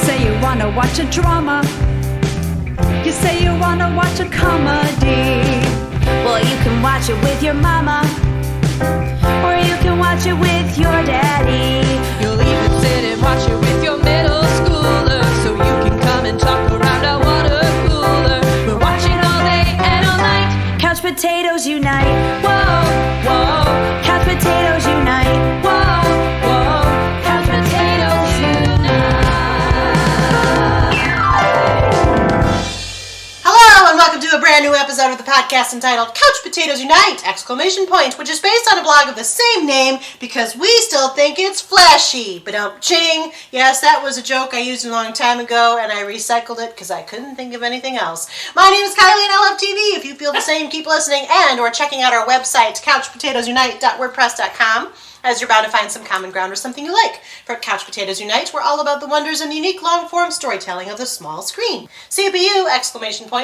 say you wanna watch a drama. You say you wanna watch a comedy. Well, you can watch it with your mama, or you can watch it with your daddy. You'll even sit and watch it with your middle schooler, so you can come and talk around a water cooler. We're watching all day and all night. Couch potatoes unite. Whoa, whoa. Couch potatoes unite. Whoa, whoa. Couch potatoes unite. Hello and welcome to a brand new episode of the podcast entitled Couch Potatoes Unite! Which is based on a blog of the same name because we still think it's flashy. Ba-dum-ching! Yes, that was a joke I used a long time ago and I recycled it because I couldn't think of anything else. My name is Kylie and I love TV. If you feel the same, keep listening and or checking out our website, couchpotatoesunite.wordpress.com. as you're bound to find some common ground or something you like. For Couch Potatoes Unite, we're all about the wonders and unique long-form storytelling of the small screen. CPU!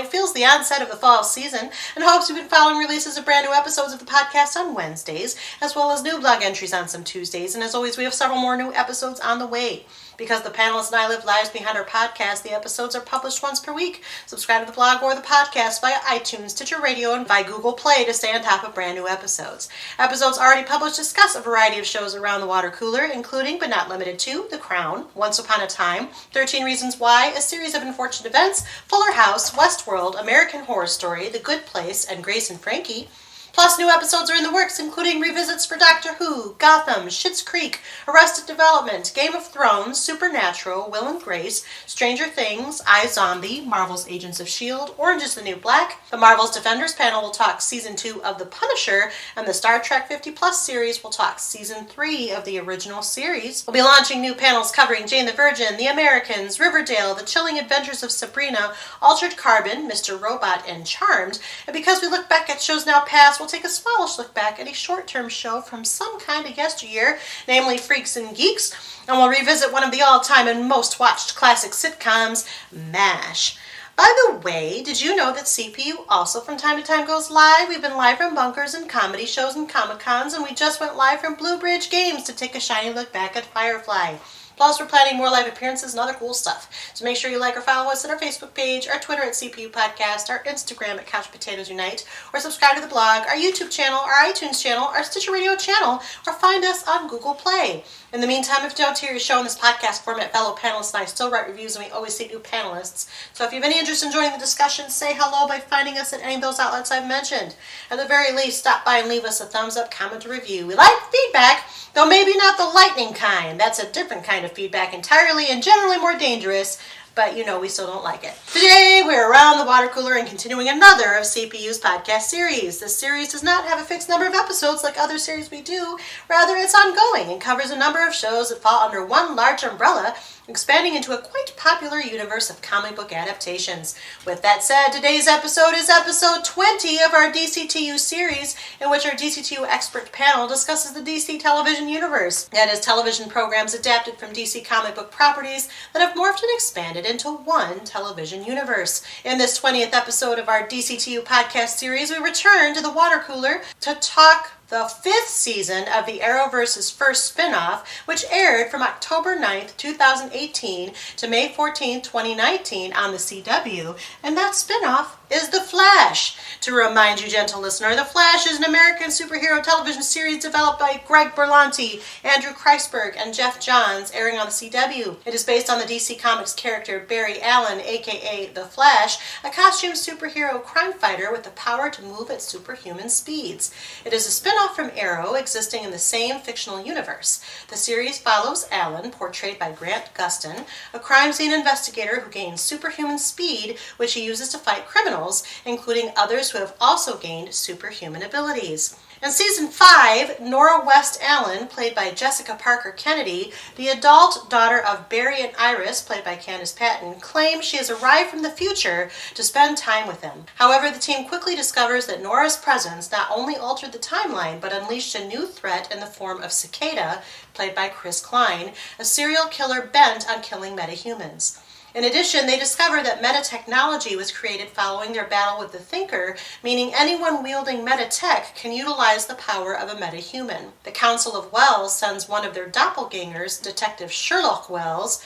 Feels the onset of the fall season and hopes you've been following releases of brand new episodes of the podcast on Wednesdays, as well as new blog entries on some Tuesdays, and as always, we have several more new episodes on the way. Because the panelists and I live lives behind our podcast, the episodes are published once per week. Subscribe to the blog or the podcast via iTunes, Stitcher Radio, and via Google Play to stay on top of brand new episodes. Episodes already published discuss a variety of shows around the water cooler, including, but not limited to, The Crown, Once Upon a Time, 13 Reasons Why, A Series of Unfortunate Events, Fuller House, Westworld, American Horror Story, The Good Place, and Grace and Frankie. Plus, new episodes are in the works, including revisits for Doctor Who, Gotham, Schitt's Creek, Arrested Development, Game of Thrones, Supernatural, Will and Grace, Stranger Things, iZombie, Marvel's Agents of S.H.I.E.L.D., Orange is the New Black. The Marvel's Defenders panel will talk Season 2 of The Punisher, and the Star Trek 50 Plus series will talk Season 3 of the original series. We'll be launching new panels covering Jane the Virgin, The Americans, Riverdale, The Chilling Adventures of Sabrina, Altered Carbon, Mr. Robot, and Charmed. And because we look back at shows now past, we'll take a smallish look back at a short-term show from some kind of yesteryear, namely Freaks and Geeks, and we'll revisit one of the all-time and most watched classic sitcoms, MASH. By the way, did you know that CPU also from time to time goes live? We've been live from bunkers and comedy shows and Comic-Cons, and we just went live from Blue Bridge Games to take a shiny look back at Firefly. Plus, we're planning more live appearances and other cool stuff. So make sure you like or follow us at our Facebook page, our Twitter at CPU Podcast, our Instagram at Couch Potatoes Unite, or subscribe to the blog, our YouTube channel, our iTunes channel, our Stitcher Radio channel, or find us on Google Play. In the meantime, if you don't hear your show in this podcast format, fellow panelists and I still write reviews and we always see new panelists. So if you have any interest in joining the discussion, say hello by finding us at any of those outlets I've mentioned. At the very least, stop by and leave us a thumbs up, comment, or review. We like feedback, though maybe not the lightning kind. That's a different kind of feedback entirely and generally more dangerous, but you know we still don't like it. Today, we're around the water cooler and continuing another of CPU's podcast series. This series does not have a fixed number of episodes like other series we do. Rather, it's ongoing and covers a number of shows that fall under one large umbrella, expanding into a quite popular universe of comic book adaptations. With that said, today's episode is episode 20 of our DCTU series, in which our DCTU expert panel discusses the DC television universe. That is, television programs adapted from DC comic book properties that have morphed and expanded into one television universe. In this 20th episode of our DCTU podcast series, we return to the water cooler to talk the 5th season of the Arrowverse's first spin-off, which aired from October 9th, 2018 to May 14th, 2019 on the CW, and that spin-off is The Flash. To remind you, gentle listener, The Flash is an American superhero television series developed by Greg Berlanti, Andrew Kreisberg, and Jeff Johns, airing on the CW. It is based on the DC Comics character Barry Allen, aka The Flash, a costumed superhero crime fighter with the power to move at superhuman speeds. It is a spin-off from Arrow, existing in the same fictional universe. The series follows Allen, portrayed by Grant Gustin, a crime scene investigator who gains superhuman speed, which he uses to fight criminals, including others who have also gained superhuman abilities. In Season 5, Nora West Allen, played by Jessica Parker Kennedy, the adult daughter of Barry and Iris, played by Candice Patton, claims she has arrived from the future to spend time with him. However, the team quickly discovers that Nora's presence not only altered the timeline, but unleashed a new threat in the form of Cicada, played by Chris Klein, a serial killer bent on killing metahumans. In addition, they discover that metatechnology was created following their battle with the Thinker, meaning anyone wielding metatech can utilize the power of a metahuman. The Council of Wells sends one of their doppelgangers, Detective Sherlock Wells,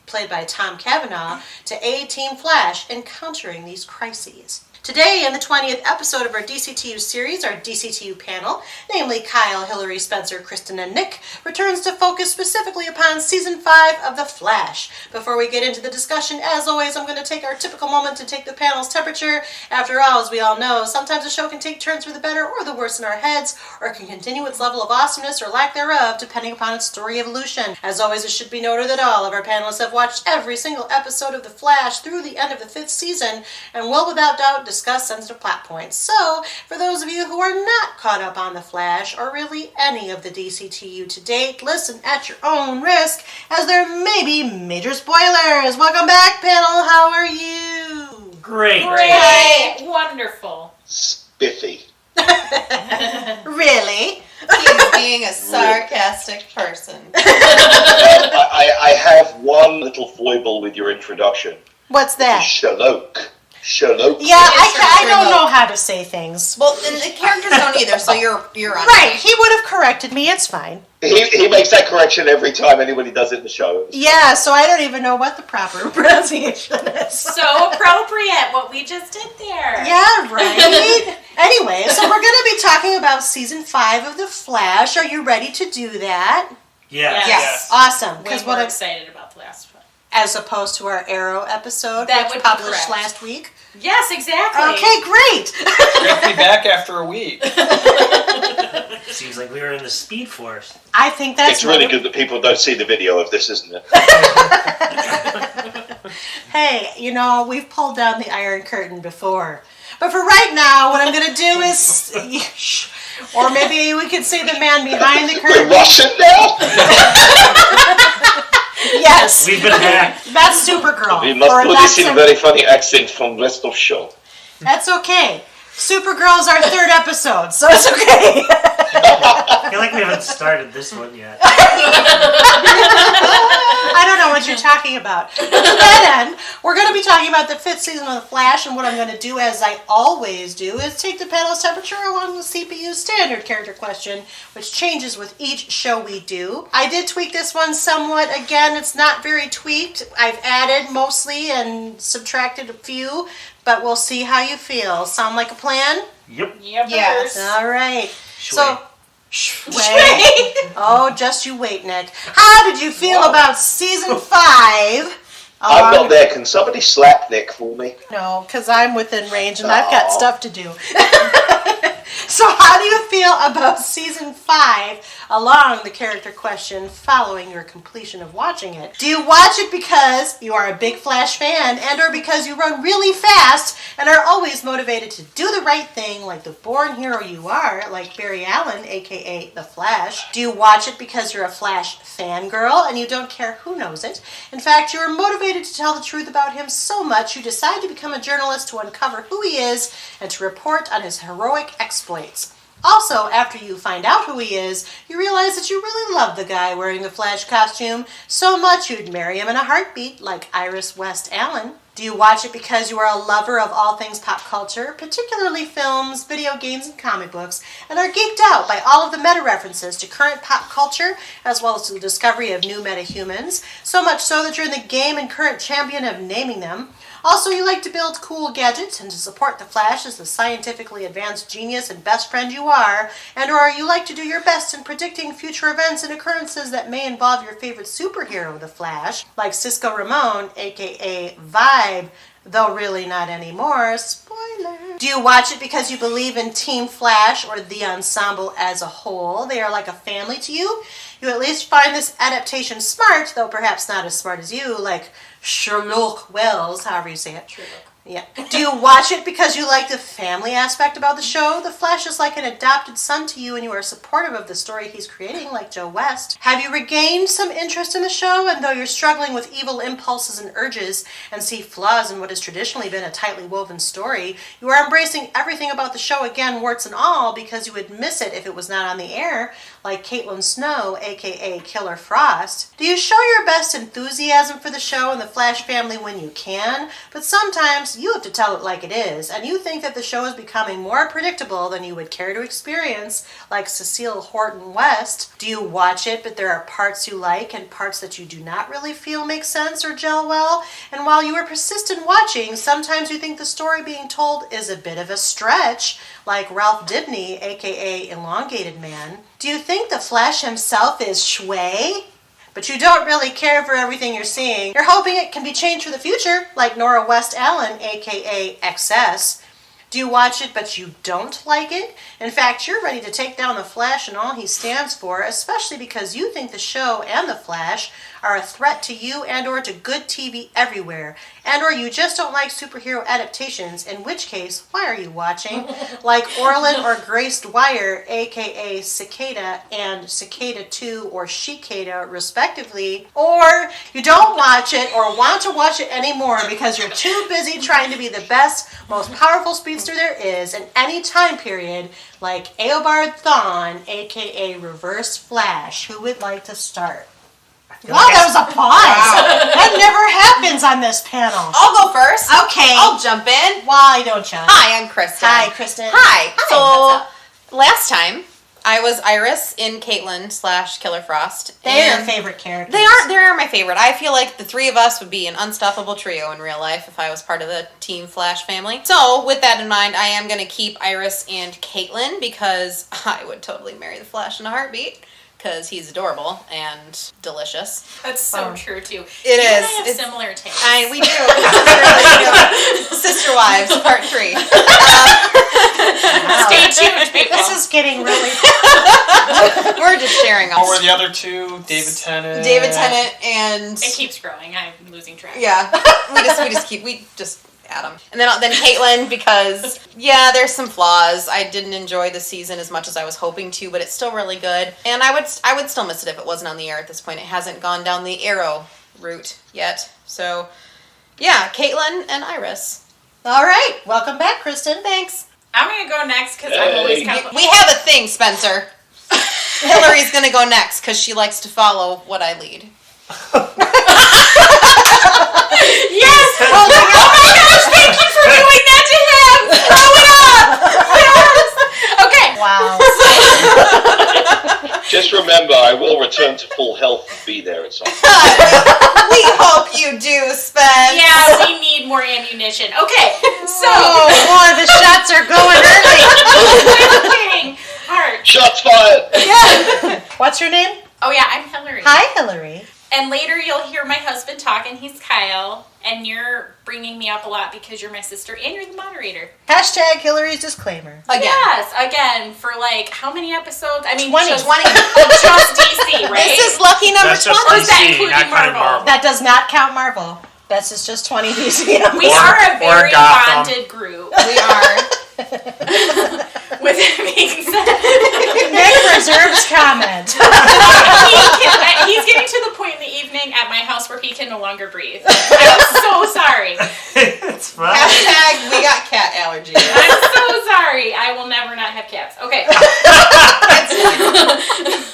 played by Tom Cavanaugh, to aid Team Flash in countering these crises. Today, in the 20th episode of our DCTU series, our DCTU panel, namely Kyle, Hillary, Spencer, Kristen, and Nick, returns to focus specifically upon Season 5 of The Flash. Before we get into the discussion, as always, I'm going to take our typical moment to take the panel's temperature. After all, as we all know, sometimes a show can take turns for the better or the worse in our heads, or it can continue its level of awesomeness or lack thereof, depending upon its story evolution. As always, it should be noted that all of our panelists have watched every single episode of The Flash through the end of the 5th season, and will without doubt discuss sensitive plot points. So, for those of you who are not caught up on The Flash, or really any of the DCTU to date, listen at your own risk, as there may be major spoilers. Welcome back, panel. How are you? Great. Wonderful. Spiffy. Really? He's being a sarcastic person. I have one little foible with your introduction. What's that? Sherlock. Yeah, I don't know how to say things. Well, and the characters don't either, so you're on. Right, he would have corrected me, it's fine. He makes that correction every time anybody does it in the show. Yeah, so I don't even know what the proper pronunciation is. So appropriate what we just did there. Yeah, right? Anyway, so we're going to be talking about Season 5 of The Flash. Are you ready to do that? Yes. Awesome. We're Because more excited about the last one. as opposed to our Arrow episode, That which would be published correct. last week. Yes, exactly. Okay, great. Get me back after a week. Seems like we were in the Speed Force. I think that's It's really good that people don't see the video of this, isn't it? Hey, you know, we've pulled down the Iron Curtain before. But for right now, what I'm going to do is... Or maybe we could say the man behind the We're curtain. Russian now? Yes, We've been hacked. that's Supergirl. We must Or do this that's in very funny accent from rest of show. That's okay. Supergirl's our third episode, so it's okay. I feel like we haven't started this one yet. I don't know what you're talking about. But to that end, we're going to be talking about the 5th season of The Flash, and what I'm going to do, as I always do, is take the panel's temperature along the CPU's standard character question, which changes with each show we do. I did tweak this one somewhat. Again, it's not very tweaked. I've added mostly and subtracted a few, but we'll see how you feel. Sound like a plan? Yep. Yes. All right. Shway. Wait. Oh, just you wait, Nick. How did you feel about season 5? I'm not there. Can somebody slap Nick for me? No, because I'm within range and I've got stuff to do. So how do you feel about season 5 along the character question following your completion of watching it? Do you watch it because you are a big Flash fan and or because you run really fast and are always motivated to do the right thing like the born hero you are, like Barry Allen, aka The Flash? Do you watch it because you're a Flash fangirl and you don't care who knows it? In fact, you are motivated to tell the truth about him so much you decide to become a journalist to uncover who he is and to report on his heroic exploits. Also, after you find out who he is, you realize that you really love the guy wearing the Flash costume so much you'd marry him in a heartbeat, like Iris West Allen. Do you watch it because you are a lover of all things pop culture, particularly films, video games, and comic books, and are geeked out by all of the meta-references to current pop culture, as well as to the discovery of new meta-humans, so much so that you're in the game and current champion of naming them? Also, you like to build cool gadgets and to support the Flash as the scientifically advanced genius and best friend you are, and or you like to do your best in predicting future events and occurrences that may involve your favorite superhero, the Flash, like Cisco Ramon, aka Vibe, though really not anymore. Spoiler. Do you watch it because you believe in Team Flash or the ensemble as a whole? They are like a family to you. You at least find this adaptation smart, though perhaps not as smart as you, like Sherlock Wells, however you say it. Yeah. Do you watch it because you like the family aspect about the show? The Flash is like an adopted son to you and you are supportive of the story he's creating, like Joe West. Have you regained some interest in the show, and though you're struggling with evil impulses and urges and see flaws in what has traditionally been a tightly woven story, you are embracing everything about the show again, warts and all, because you would miss it if it was not on the air, like Caitlin Snow, aka Killer Frost? Do you show your best enthusiasm for the show and the Flash family when you can, but sometimes Sometimes you have to tell it like it is, and you think that the show is becoming more predictable than you would care to experience, like Cecile Horton West. Do you watch it, but there are parts you like and parts that you do not really feel make sense or gel well? And while you are persistent watching, sometimes you think the story being told is a bit of a stretch, like Ralph Dibny, aka Elongated Man. Do you think the Flash himself is Shui? But you don't really care for everything you're seeing. You're hoping it can be changed for the future, like Nora West Allen, aka XS. Do you watch it but you don't like it? In fact, you're ready to take down the Flash and all he stands for, especially because you think the show and the Flash are a threat to you and or to good TV everywhere, and or you just don't like superhero adaptations, in which case, why are you watching? Like Orlin or Grace Dwyer, aka Cicada and Cicada 2 or Shicada, respectively, or you don't watch it or want to watch it anymore because you're too busy trying to be the best, most powerful speedster there is in any time period, like Eobard Thawne, aka Reverse Flash. Who would like to start? Wow, that was a pause. Wow. That never happens on this panel. I'll go first. Okay. I'll jump in. Why don't you? Hi, I'm Kristen. Hi, Kristen. Hi. So, last time, I was Iris in Caitlin / Killer Frost. They're your favorite characters. They are my favorite. I feel like the three of us would be an unstoppable trio in real life if I was part of the Team Flash family. So, with that in mind, I am going to keep Iris and Caitlin because I would totally marry the Flash in a heartbeat. Because he's adorable and delicious. That's so true too. It you is. And I have similar tastes. We do. Sister Wives, Part 3. Stay tuned, people. This is getting really. We're just sharing. What were the other two? David Tennant. David Tennant and. It keeps growing. I'm losing track. Yeah, we just add them, and then Caitlin because there's some flaws. I didn't enjoy the season as much as I was hoping to, but it's still really good, and I would still miss it if it wasn't on the air at this point. It hasn't gone down the Arrow route yet, so Caitlin and Iris. All right, welcome back, Kristen. Thanks. I'm gonna go next because I'm always We have a thing, Spencer. Hillary's gonna go next because she likes to follow what I lead. Yes! Oh my gosh, thank you for doing that to him! Throw it up! Yes! Okay. Wow. Just remember, I will return to full health and be there at some point. We hope you do, Spence. Yeah, we need more ammunition. Okay, so... Oh boy, the shots are going early. Heart. Shots fired! Yeah. What's your name? Oh yeah, I'm Hillary. Hi, Hillary. And later you'll hear my husband talk, and he's Kyle, and you're bringing me up a lot because you're my sister and you're the moderator. Hashtag Hillary's disclaimer. Again. Yes, again, for like, how many episodes? I mean, 20. Just DC, right? This is lucky number That's just 20. Or is that DC, including not counting Marvel? Marvel. That does not count Marvel. That's just 20 DC. We are a very Gotham. bonded group. We are. With that being said, Nick reserves comment. he's getting to the point in the evening at my house where he can no longer breathe. I'm so sorry. It's fine. Hashtag we got cat allergy. I'm so sorry. I will never not have cats. Okay.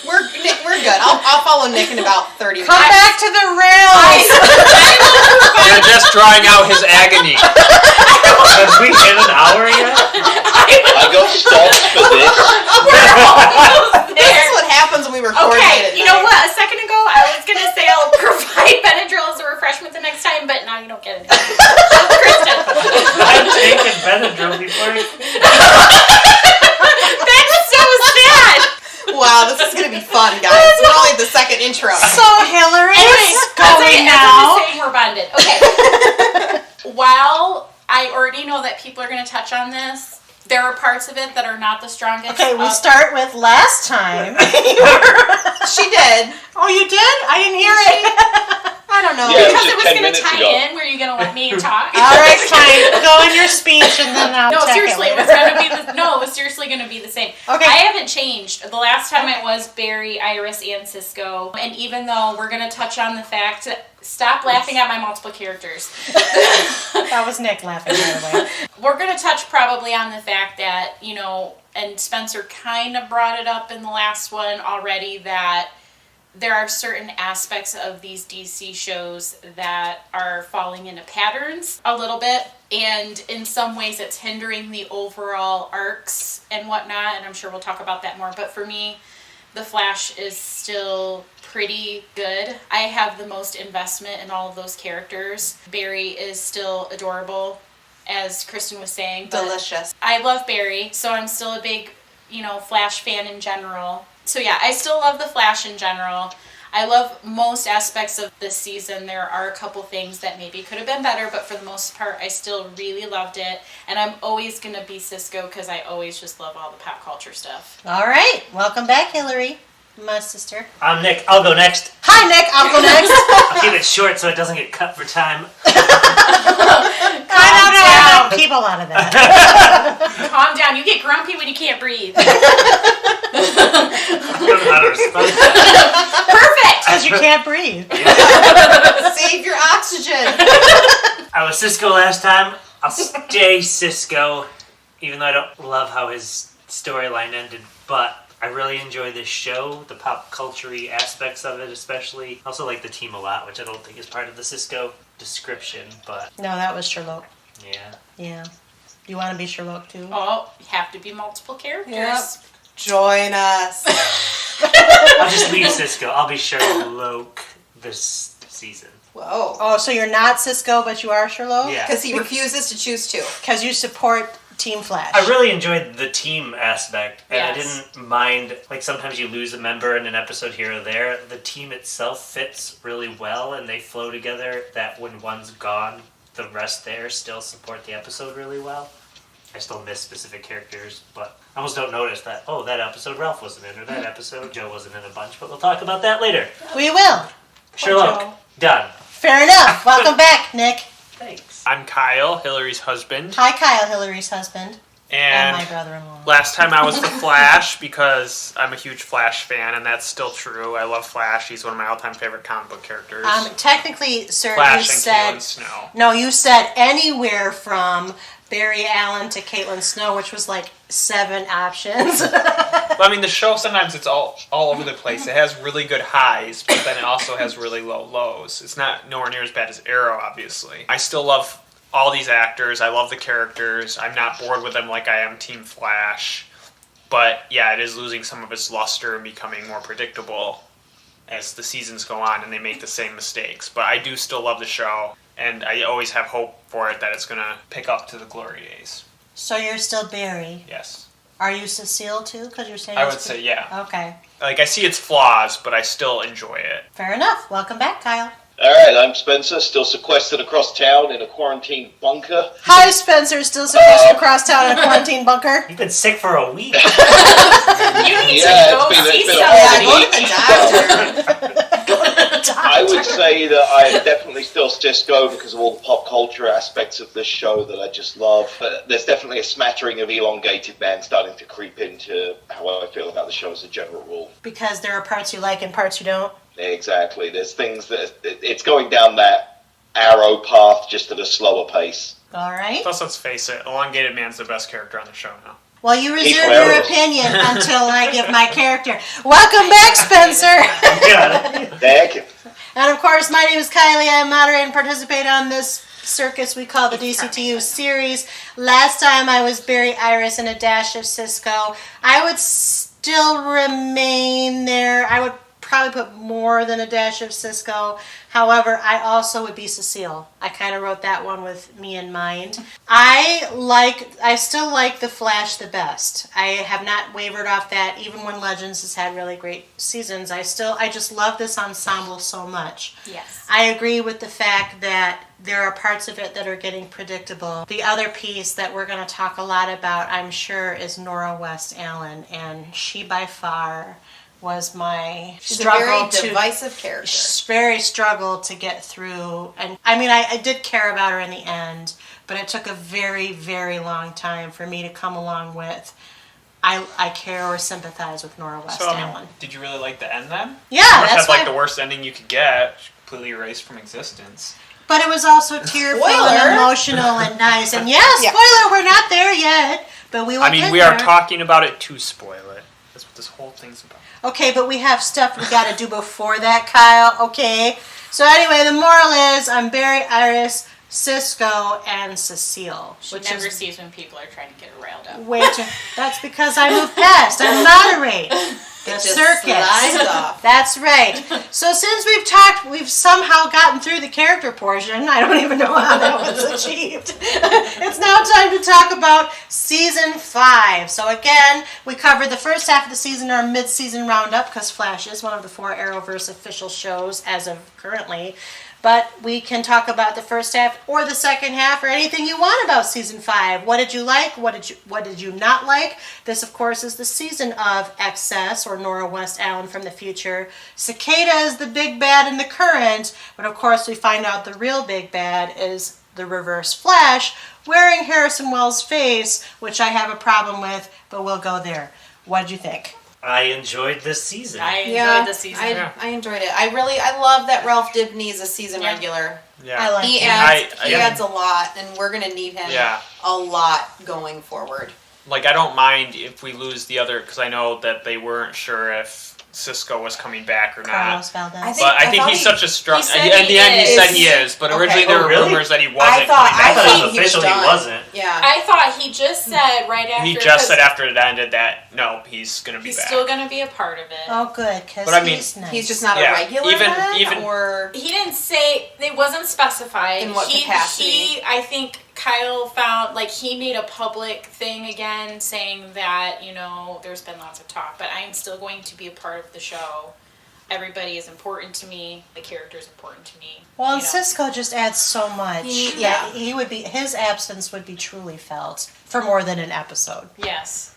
We're good. I'll follow Nick in about 30 minutes. Come back to the rails. You're just drawing out his agony. Have we hit an hour yet? I got stops for this. We're almost This there. is what happens when we record late Okay, at you know night. what? A second ago, I was gonna say I'll provide Benadryl as a refreshment the next time, but now you don't get it. Kristen, I've taken Benadryl before. that's so sad. Wow, this is gonna be fun, guys. We're only at the second intro. So Hillary Anyway, is going as I now. was saying, we're bonded. Okay. While I already know that people are gonna touch on this, there are parts of it that are not the strongest. Okay, we start with last time. She did. Oh, you did? I didn't hear it. I don't know. Yeah. Because just it was 10 going to minutes tie ago. in. Were you going to let me talk? All right, fine. Go in your speech and then I'll No, check seriously, it it was later. going to be it was seriously going to be the same. Okay. I haven't changed. The last time it was Barry, Iris, and Cisco. And even though we're going to touch on the fact that stop laughing at my multiple characters. That was Nick laughing, by the way. We're going to touch probably on the fact that, and Spencer kind of brought it up in the last one already, that there are certain aspects of these DC shows that are falling into patterns a little bit, and in some ways it's hindering the overall arcs and whatnot, and I'm sure we'll talk about that more, but for me, The Flash is still pretty good. I have the most investment in all of those characters. Barry is still adorable, as Kristen was saying. Delicious. I love Barry, so I'm still a big, Flash fan in general. So yeah, I still love The Flash in general. I love most aspects of this season. There are a couple things that maybe could have been better, but for the most part, I still really loved it. And I'm always going to be Cisco because I always just love all the pop culture stuff. All right. Welcome back, Hillary, my sister. I'm Nick. I'll go next. Hi, Nick. I'll go next. I'll keep it short so it doesn't get cut for time. No. Keep a lot of that. Calm down. You get grumpy when you can't breathe. I don't know how to respond to that. Perfect! Because you can't breathe. Save your oxygen. I was Cisco last time. I'll stay Cisco, even though I don't love how his storyline ended, but I really enjoy this show, the pop culture-y aspects of it especially. I also like the team a lot, which I don't think is part of the Cisco description, but... No, that was Sherlock. Yeah. Yeah. You want to be Sherlock, too? Oh, you have to be multiple characters. Yep. Join us. I'll just leave Cisco. I'll be Sherlock this season. Whoa. Oh, so you're not Cisco, but you are Sherlock? Yeah. Because he refuses to choose two. Because you support Team Flash. I really enjoyed the team aspect, and Yes. I didn't mind, like, sometimes you lose a member in an episode here or there. The team itself fits really well, and they flow together, that when one's gone, the rest there still support the episode really well. I still miss specific characters, but I almost don't notice that, oh, that episode Ralph wasn't in, or that episode Joe wasn't in a bunch, but we'll talk about that later. We will. Sherlock, done. Fair enough. Welcome back, Nick. Thanks. I'm Kyle, Hillary's husband. Hi, Kyle, Hillary's husband. And my And brother-in-law. last time I was the Flash because I'm a huge Flash fan, and that's still true. I love Flash. He's one of my all-time favorite comic book characters. Technically, sir, Flash you and said... Caitlin Snow. No, you said anywhere from Barry Allen to Caitlin Snow, which was like 7 options. Well, I mean, the show sometimes it's all over the place. It has really good highs, but then it also has really low lows. It's not nowhere near as bad as Arrow, obviously. I still love all these actors. I love the characters. I'm not bored with them like I am Team Flash. But yeah, it is losing some of its luster and becoming more predictable as the seasons go on and they make the same mistakes. But I do still love the show, and I always have hope for it that it's going to pick up to the glory days. So you're still Barry. Yes. Are you Cecile too? Because you're saying I it's would say yeah. Okay. Like, I see its flaws, but I still enjoy it. Fair enough. Welcome back, Kyle. Alright, I'm Spencer, still sequestered across town in a quarantine bunker. Hi, Spencer. Still sequestered across town in a quarantine bunker. You've been sick for a week. You need Yeah, to go it's been see a somebody. Go to the doctor. I would say that I am definitely still Cisco because of all the pop culture aspects of this show that I just love. But there's definitely a smattering of elongated man starting to creep into how I feel about the show as a general rule. Because there are parts you like and parts you don't. Exactly. There's things that it's going down that Arrow path just at a slower pace. All right. Plus, let's face it, Elongated Man's the best character on the show now. Well, you He's reserve your hilarious. opinion until I give my character. Welcome back, Spencer. Yeah. Thank you. And of course, my name is Kylie. I moderate and participate on this circus we call the DCTU series. Last time I was Barry Iris and a dash of Cisco. I would still remain there. I would probably put more than a dash of Cisco. However, I also would be Cecile. I kind of wrote that one with me in mind. I still like The Flash the best. I have not wavered off that, even when Legends has had really great seasons. I just love this ensemble so much. Yes. I agree with the fact that there are parts of it that are getting predictable. The other piece that we're going to talk a lot about, I'm sure, is Nora West Allen, and she by far was my She's a struggle very to divisive character. very struggle to get through. And I mean, I did care about her in the end, but it took a very, very long time for me to come along with I care or sympathize with Nora West So, Allen. did you really like the end then? Yeah, It must that's have like why. the worst ending you could get, completely erased from existence. But it was also tearful Spoiler. and emotional and nice. And yeah, Yeah. spoiler, we're not there yet, but we will I mean, get we there. are talking about it to spoil it. That's what this whole thing's about. Okay, but we have stuff we got to do before that, Kyle. Okay. So anyway, the moral is I'm Barry, Iris, Cisco, and Cecile. She never sees when people are trying to get her riled up. That's because I move past. I moderate the circuit. Slides off. That's right. So since we've somehow gotten through the character portion. I don't even know how that was achieved. It's now time to talk about season 5. So again, we covered the first half of the season, our mid-season roundup, because Flash is one of the 4 Arrowverse official shows as of currently. But we can talk about the first half or the second half or anything you want about season 5. What did you like? What did you not like? This, of course, is the season of Excess, or Nora West Allen from the future. Cicada is the big bad in the current, but of course we find out the real big bad is the Reverse Flash, wearing Harrison Wells' face, which I have a problem with, but we'll go there. What did you think? I enjoyed this season. I enjoyed the season. I enjoyed it. I love that Ralph Dibny's a season regular. Yeah. I like He that. adds a lot, and we're going to need him a lot going forward. Like, I don't mind if we lose the other, because I know that they weren't sure if Cisco was coming back or not. Carlos Valdez. I think he's such a strong. He said In the end, he is. said he is, but originally there were rumors that he wasn't I thought coming back. he was officially done. wasn't. Yeah. I thought he just said right after. He just said after it ended that no, he's gonna be he's back. still going to be a part of it. Oh, good, because But I mean, he's nice. He's just not Yeah, a regular even- or... He didn't say, it wasn't specified. In what capacity? I think Kyle found, like, he made a public thing again saying that, there's been lots of talk, but I am still going to be a part of the show. Everybody is important to me. The character is important to me. Well, and Cisco just adds so much. Yeah. His absence would be truly felt for more than an episode. Yes.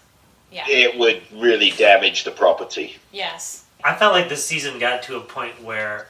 Yeah. It would really damage the property. Yes. I felt like this season got to a point where,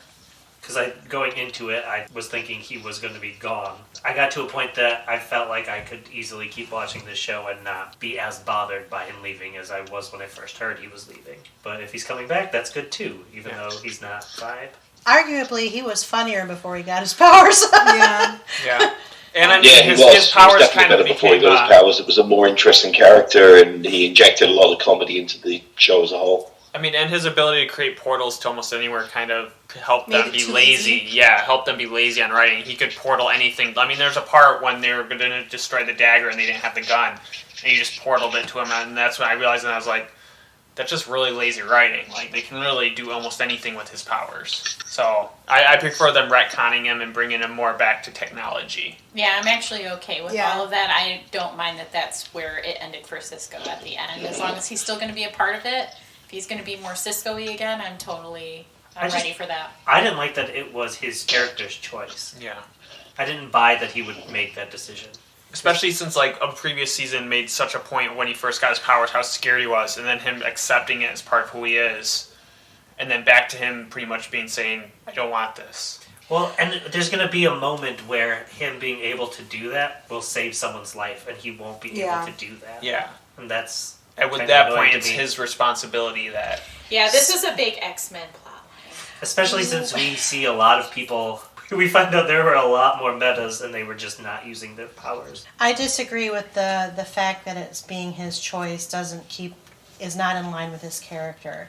because going into it, I was thinking he was going to be gone. I got to a point that I felt like I could easily keep watching this show and not be as bothered by him leaving as I was when I first heard he was leaving. But if he's coming back, that's good too, even though he's not Vibe. Arguably, he was funnier before he got his powers. Yeah. Yeah. And I mean, Yeah, his he was powers definitely kind of better before he became. got his powers. It was a more interesting character, and he injected a lot of comedy into the show as a whole. I mean, and his ability to create portals to almost anywhere kind of helped Made them it be too lazy. easy. Yeah, helped them be lazy on writing. He could portal anything. I mean, there's a part when they were going to destroy the dagger and they didn't have the gun, and he just portaled it to him, and that's when I realized, and I was like, that's just really lazy writing. Like, they can really do almost anything with his powers. So, I prefer them retconning him and bringing him more back to technology. Yeah, I'm actually okay with Yeah. all of that. I don't mind that that's where it ended for Cisco at the end. As long as he's still going to be a part of it. If he's going to be more Cisco-y again, I'm ready for that. I didn't like that it was his character's choice. Yeah. I didn't buy that he would make that decision. Especially since, like, a previous season made such a point when he first got his powers, how scared he was, and then him accepting it as part of who he is. And then back to him pretty much saying, I don't want this. Well, and there's going to be a moment where him being able to do that will save someone's life, and he won't be able to do that. Yeah. And that's... And with kinda that annoying point, to it's me. his responsibility that... Yeah, this is a big X-Men plotline. Especially since we see a lot of people... We find out there were a lot more metas, and they were just not using their powers. I disagree with the fact that it's being his choice is not in line with his character.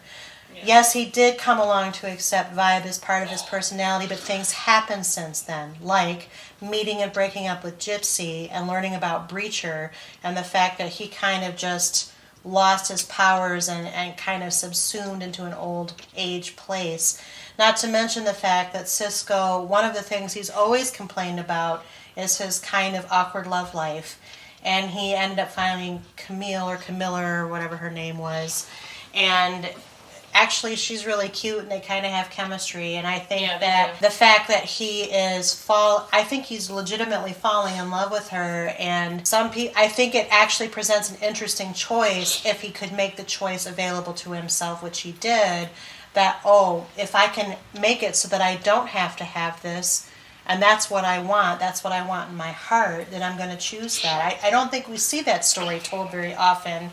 Yeah. Yes, he did come along to accept Vibe as part of his personality, but things happened since then, like meeting and breaking up with Gypsy and learning about Breacher, and the fact that he kind of just lost his powers and kind of subsumed into an old age place. Not to mention the fact that Cisco, one of the things he's always complained about is his kind of awkward love life. And he ended up finding Camille or whatever her name was. And actually she's really cute and they kind of have chemistry. And I think that the fact that he is I think he's legitimately falling in love with her. And I think it actually presents an interesting choice if he could make the choice available to himself, which he did. That, if I can make it so that I don't have to have this, and that's what I want in my heart, then I'm going to choose that. I don't think we see that story told very often.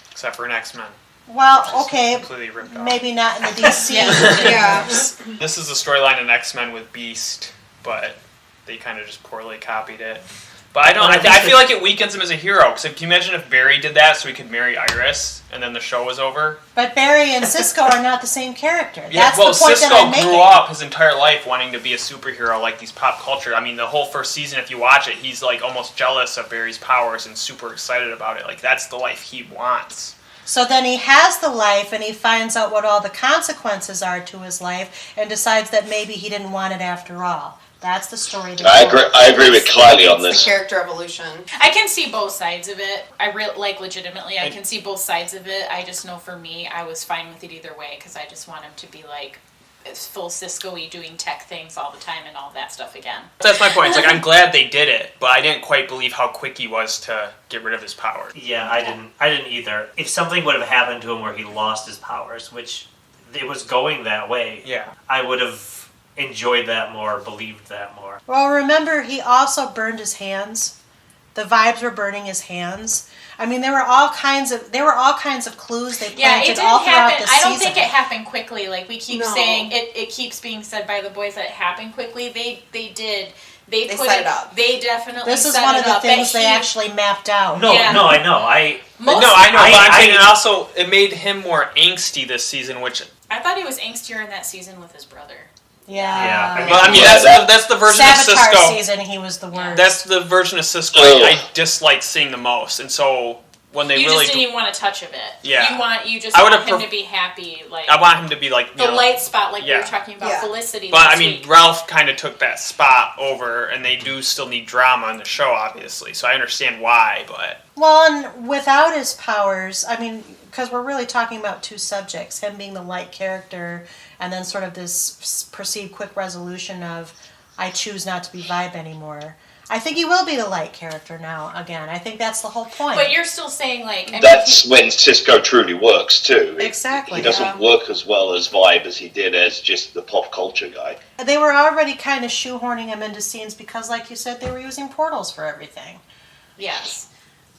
Except for an X-Men. Well, okay, Completely ripped off. maybe not in the DC. Yeah. This is a storyline in X-Men with Beast, but they kind of just poorly copied it. But I don't. Well, I feel like it weakens him as a hero. Because can you imagine if Barry did that so he could marry Iris and then the show was over? But Barry and Cisco are not the same character. Yeah, That's well, the point Cisco that I'm making. grew up his entire life wanting to be a superhero like these pop culture. I mean, the whole first season, if you watch it, he's like almost jealous of Barry's powers and super excited about it. Like that's the life he wants. So then he has the life and he finds out what all the consequences are to his life and decides that maybe he didn't want it after all. That's the story. I agree with Kylie on It's this. the character evolution. I can see both sides of it. Legitimately, I can see both sides of it. I just know for me, I was fine with it either way because I just want him to be like full Cisco-y doing tech things all the time and all that stuff again. That's my point. It's like I'm glad they did it, but I didn't quite believe how quick he was to get rid of his powers. Yeah, I didn't either. If something would have happened to him where he lost his powers, which it was going that way, Yeah. I would have enjoyed that more, believed that more. Well, remember, he also burned his hands. The vibes were burning his hands. I mean, there were all kinds of clues they planted it didn't all throughout happen. the I don't season. think it happened quickly. Like we keep No. saying, it keeps being said by the boys that it happened quickly. They did. They put set it up. They definitely. This is set one it of the up, things but they he- actually mapped out. No, Yeah. no, I know. Most, No, I know, but I'm saying I- it also it made him more angsty this season, which. I thought he was angstier in that season with his brother. Yeah. Yeah. But I mean, Yeah, that's the version of Sabotage Cisco. season, he was the worst. That's the version of Cisco Ugh. I dislike seeing the most, and so when they You really, just didn't even want a touch of it. Yeah. You just I want would've him pref- to be happy, like I want him to be like the light spot, like we yeah. were talking about Yeah. Felicity. But last I mean, week. Ralph kind of took that spot over, and they do still need drama in the show, obviously. So I understand why, but Well, and without his powers, I mean, because we're really talking about two subjects, him being the light character, and then sort of this perceived quick resolution of, I choose not to be Vibe anymore. I think he will be the light character now, again. I think that's the whole point. But you're still saying like I mean, That's when Cisco truly works too. Exactly, He doesn't work as well as Vibe as he did as just the pop culture guy. They were already kind of shoehorning him into scenes because, like you said, they were using portals for everything. Yes.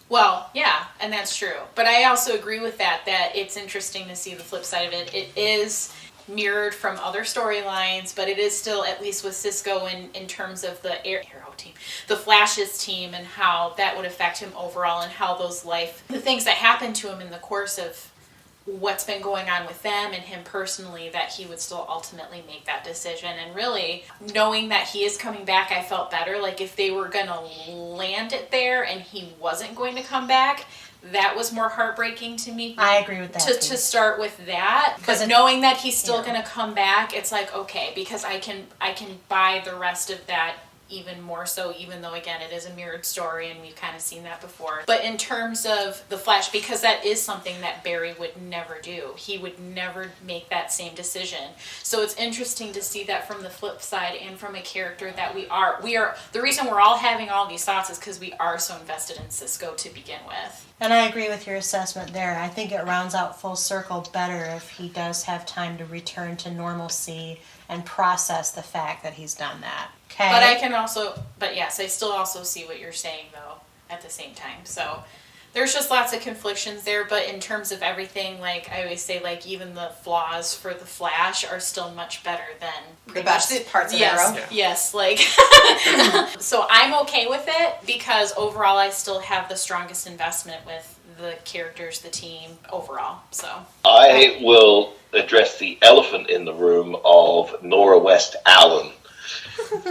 Well, yeah, and that's true. But I also agree with that it's interesting to see the flip side of it. It is mirrored from other storylines, but it is still, at least with Cisco in terms of the Arrow team, the Flash's team, and how that would affect him overall, and how the things that happened to him in the course of what's been going on with them and him personally, that he would still ultimately make that decision. And really, knowing that he is coming back, I felt better. Like, if they were going to land it there and he wasn't going to come back, that was more heartbreaking to me. I agree with that. To start with that, but knowing that he's still going to come back, it's like, okay, because I can buy the rest of that even more so, even though again it is a mirrored story and we've kind of seen that before. But in terms of the Flash, because that is something that Barry would never do. He would never make that same decision. So it's interesting to see that from the flip side, and from a character that we are the reason we're all having all these thoughts is because we are so invested in Cisco to begin with. And I agree with your assessment there. I think it rounds out full circle better if he does have time to return to normalcy and process the fact that he's done that. Okay. But yes, I still also see what you're saying though at the same time. So there's just lots of conflictions there, but in terms of everything, like I always say, like even the flaws for the Flash are still much better than The best parts of yes, Arrow. Yeah. Yes, like so I'm okay with it because overall I still have the strongest investment with the characters, the team overall. So I will address the elephant in the room of Nora West Allen.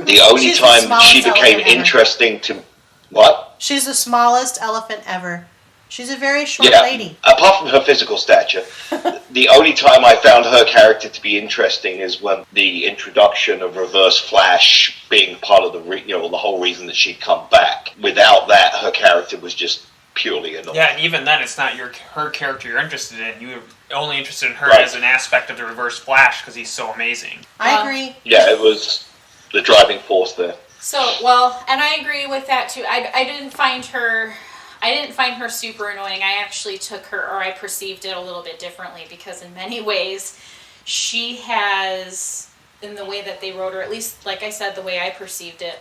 The only She's the time smallest she became elephant ever. interesting to what? She's the smallest elephant ever. She's a very short Yeah, lady. apart from her physical stature, the only time I found her character to be interesting is when the introduction of Reverse Flash being part of the whole reason that she'd come back. Without that, her character was just purely annoying. yeah, and even then, it's not her character you're interested in. You're only interested in her Right. as an aspect of the Reverse Flash because he's so amazing. I agree. Yeah, it was the driving force there. So, well, and I agree with that too. I didn't find her super annoying. I actually took her, or I perceived it a little bit differently, because in many ways she has, in the way that they wrote her, at least like I said, the way I perceived it,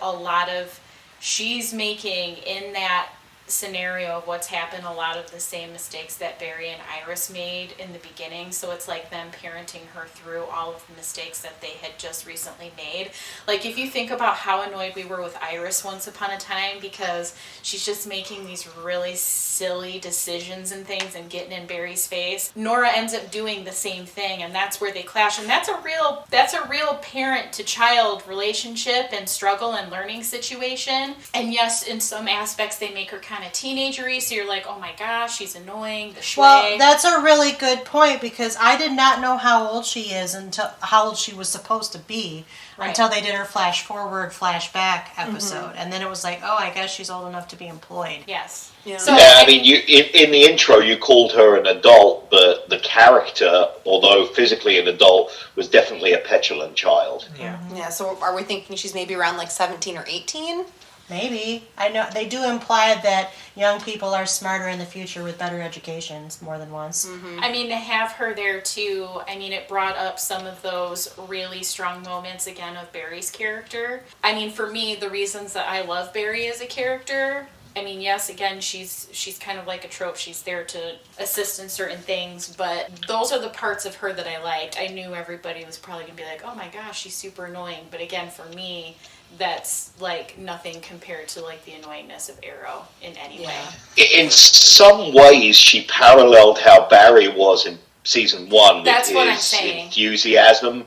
she's making in that scenario of what's happened, a lot of the same mistakes that Barry and Iris made in the beginning. So it's like them parenting her through all of the mistakes that they had just recently made. Like, if you think about how annoyed we were with Iris once upon a time because she's just making these really silly decisions and things and getting in Barry's face, Nora ends up doing the same thing, and that's where they clash. And that's a real parent to child relationship and struggle and learning situation. And yes, in some aspects they make her kind of teenagery, so you're like, oh my gosh, she's annoying, the shway. Well, that's a really good point, because I did not know how old she is until how old she was supposed to be until they did her flash forward, flashback episode. And then it was like, oh, I guess she's old enough to be employed. Yes. Yeah. So, I mean, you in the intro you called her an adult, but the character, although physically an adult, was definitely a petulant child. Yeah. Yeah, so are we thinking she's maybe around like 17 or 18? Maybe. I know they do imply that young people are smarter in the future with better educations more than once. I mean, to have her there too, I mean, it brought up some of those really strong moments again of Barry's character. I mean, for me, the reasons that I love Barry as a character, I mean, yes, again, she's kind of like a trope. She's there to assist in certain things, but those are the parts of her that I liked. I knew everybody was probably going to be like, oh my gosh, she's super annoying. But again, for me, that's like nothing compared to like the annoyingness of Arrow in any way. In some ways, she paralleled how Barry was in season 1 That's with what I'm his saying. enthusiasm.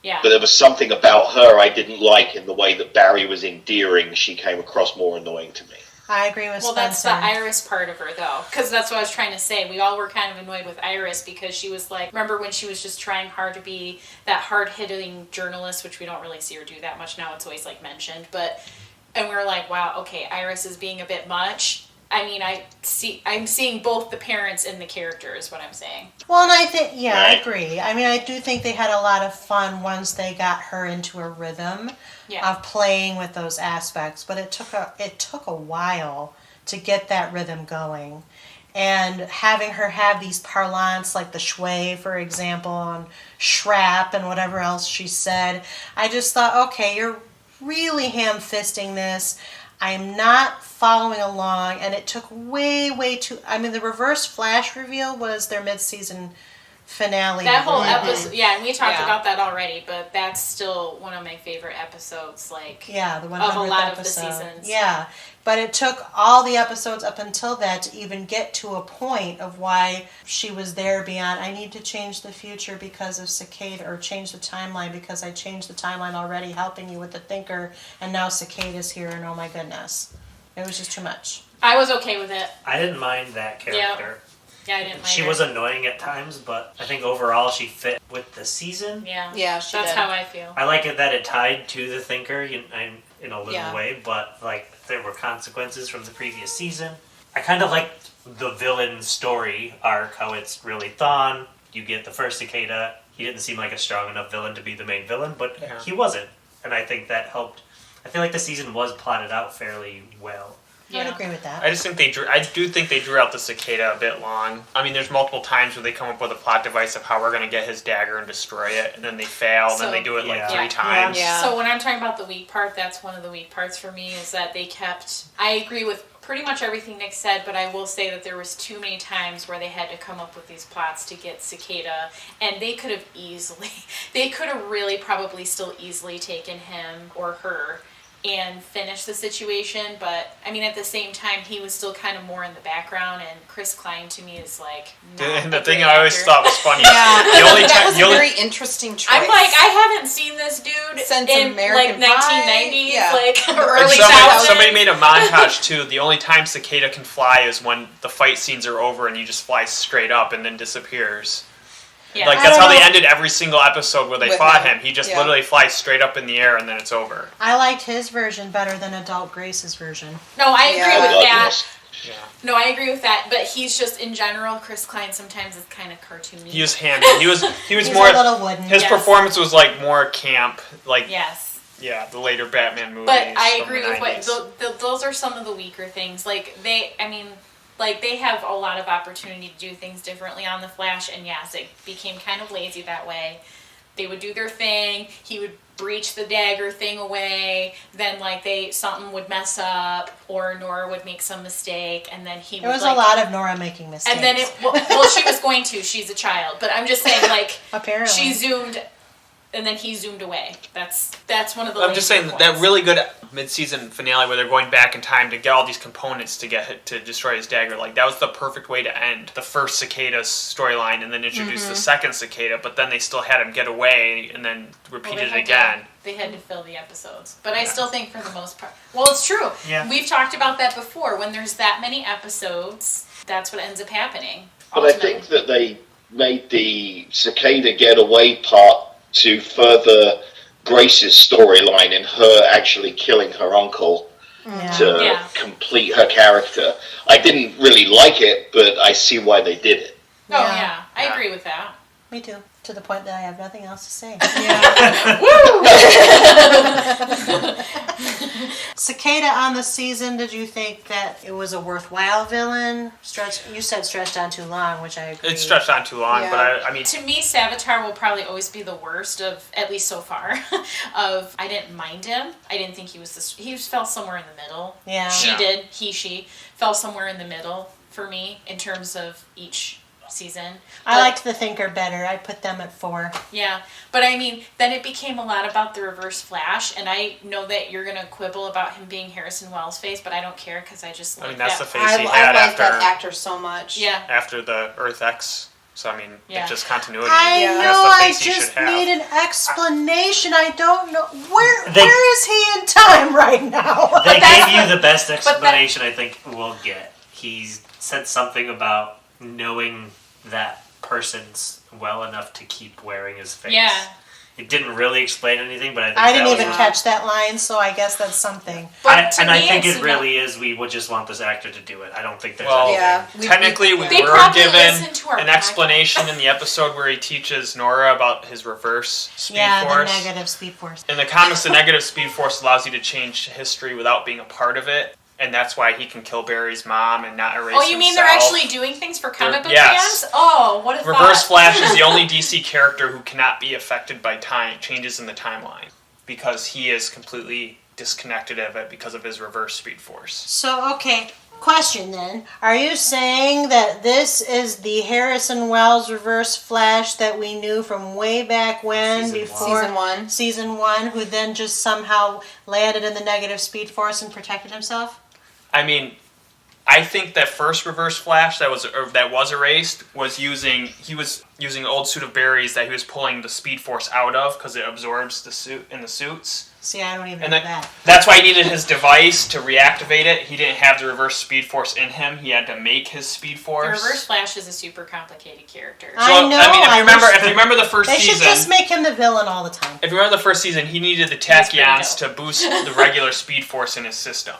Yeah. But there was something about her I didn't like in the way that Barry was endearing. She came across more annoying to me. I agree with Well, that's Spencer. the Iris part of her, though, because that's what I was trying to say. We all were kind of annoyed with Iris because she was like, remember when she was just trying hard to be that hard-hitting journalist, which we don't really see her do that much now. It's always like mentioned, and we were like, wow, okay, Iris is being a bit much. I mean, I'm seeing both the parents in the character is what I'm saying. Well, and I think, I Right. agree. I mean, I do think they had a lot of fun once they got her into a rhythm of playing with those aspects. But it took a while to get that rhythm going. And having her have these parlance, like the shway, for example, and shrap and whatever else she said, I just thought, okay, you're really ham-fisting this. I'm not following along, and it took way too... I mean, the reverse flash reveal was their mid-season finale. That whole reveal. episode, and we talked Yeah. about that already, but that's still one of my favorite episodes, like, Yeah, the 100th of a lot episode. of the seasons. Yeah, but it took all the episodes up until that to even get to a point of why she was there beyond, I need to change the future because of Cicada, or change the timeline because I changed the timeline already, helping you with the thinker, and now Cicada's here, and oh my goodness. It was just too much. I was okay with it. I didn't mind that character. Yeah, I didn't mind She her. was annoying at times, but I think overall she fit with the season. Yeah, She that's did. how I feel. I like it that it tied to the Thinker in a little Yeah. way, but like there were consequences from the previous season. I kind of liked the villain story arc, how it's really Thawne. You get the first Cicada. He didn't seem like a strong enough villain to be the main villain, but he wasn't, and I think that helped. I feel like the season was plotted out fairly well. I would agree with that. I just think I do think they drew out the Cicada a bit long. I mean, there's multiple times where they come up with a plot device of how we're going to get his dagger and destroy it, and then they fail, and then they do it like 3 times. Yeah. So when I'm talking about the weak part, that's one of the weak parts for me, is that they kept... I agree with pretty much everything Nick said, but I will say that there was too many times where they had to come up with these plots to get Cicada, and they could have really probably still easily taken him or her and finish the situation, but I mean, at the same time, he was still kind of more in the background, and Chris Klein to me is like not And the a thing great I always actor. thought was funny. Yeah, The only that time, was the a only, very interesting choice. I'm like, I haven't seen this dude Since in American like Pie. 1990s, Yeah. like and early somebody 2000s. made a montage too. The only time Cicada can fly is when the fight scenes are over and he just flies straight up and then disappears. Yeah. Like, I that's don't how they know. ended every single episode where they With fought him. him. He just Yeah. literally flies straight up in the air and then it's over. I liked his version better than Adult Grace's version. No, I agree Yeah. with God, that. yes. Yeah. No, I agree with that. But he's just in general, Chris Klein sometimes is kind of cartoony. He was hammy. He was He's more. a little wooden. His Yes. performance was like more camp, like Yes. the later Batman movies. But I from agree the with what 90s. those are some of the weaker things. Like they have a lot of opportunity to do things differently on the Flash, and yes, it became kind of lazy that way. They would do their thing. He would breach the dagger thing away, then like something would mess up, or Nora would make some mistake, and then he. There was a lot of Nora making mistakes. And then well, she was going to. She's a child, but I'm just saying, like, apparently she zoomed. And then he zoomed away. That's one of the. I'm just saying points. that really good mid-season finale where they're going back in time to get all these components to destroy his dagger. Like that was the perfect way to end the first cicada storyline, and then introduce the second cicada. But then they still had him get away, and then repeated it again. They had to fill the episodes, but I still think for the most part. Well, it's true. Yeah. We've talked about that before. When there's that many episodes, that's what ends up happening. But I think that they made the cicada getaway part to further Grace's storyline in her actually killing her uncle to complete her character. I didn't really like it, but I see why they did it. Oh, yeah. I agree with that. Me too. To the point that I have nothing else to say. Cicada on the season, did you think that it was a worthwhile villain? You said stretched on too long, which I agree. It stretched on too long, but I mean... To me, Savitar will probably always be the worst of, at least so far, of, I didn't mind him. I didn't think he was he fell somewhere in the middle. Yeah. She fell somewhere in the middle for me in terms of each season. I liked the Thinker better. I put them at 4. Yeah, but I mean, then it became a lot about the Reverse Flash, and I know that you're going to quibble about him being Harrison Wells' face, but I don't care because I just like that's that. the face he had I like after that actor so much. Yeah. After the Earth X. So I mean, it's just continuity. I know. That's the face I just he should have. need an explanation. I don't know where is he in time right now. They gave you the best explanation I think we'll get. He said something about knowing that person's well enough to keep wearing his face. Yeah. It didn't really explain anything, but I think I didn't that even was catch that line, so I guess that's something. But I think it really is. We would just want this actor to do it. I don't think there's anything. Technically, we They were probably given listen to our an podcast. explanation in the episode where he teaches Nora about his reverse speed The force. negative speed force. In the comics, the negative speed force allows you to change history without being a part of it. And that's why he can kill Barry's mom and not erase himself. Oh, you mean they're actually doing things for comic book yes. fans? Oh, what a Reverse thought. Flash is the only DC character who cannot be affected by changes in the timeline. Because he is completely disconnected of it because of his reverse speed force. So, okay, question then. Are you saying that this is the Harrison Wells Reverse Flash that we knew from way back when? Season 1, who then just somehow landed in the negative speed force and protected himself? I mean, I think that first Reverse Flash that was erased was using an old suit of Barry's that he was pulling the Speed Force out of because it absorbs the suit in the suits. See, I don't even And know that. That's why he needed his device to reactivate it. He didn't have the Reverse Speed Force in him. He had to make his Speed Force. The Reverse Flash is a super complicated character. I know. I mean, if you remember the first season, they should just make him the villain all the time. If you remember the first season, he needed the tachyons to boost the regular Speed Force in his system.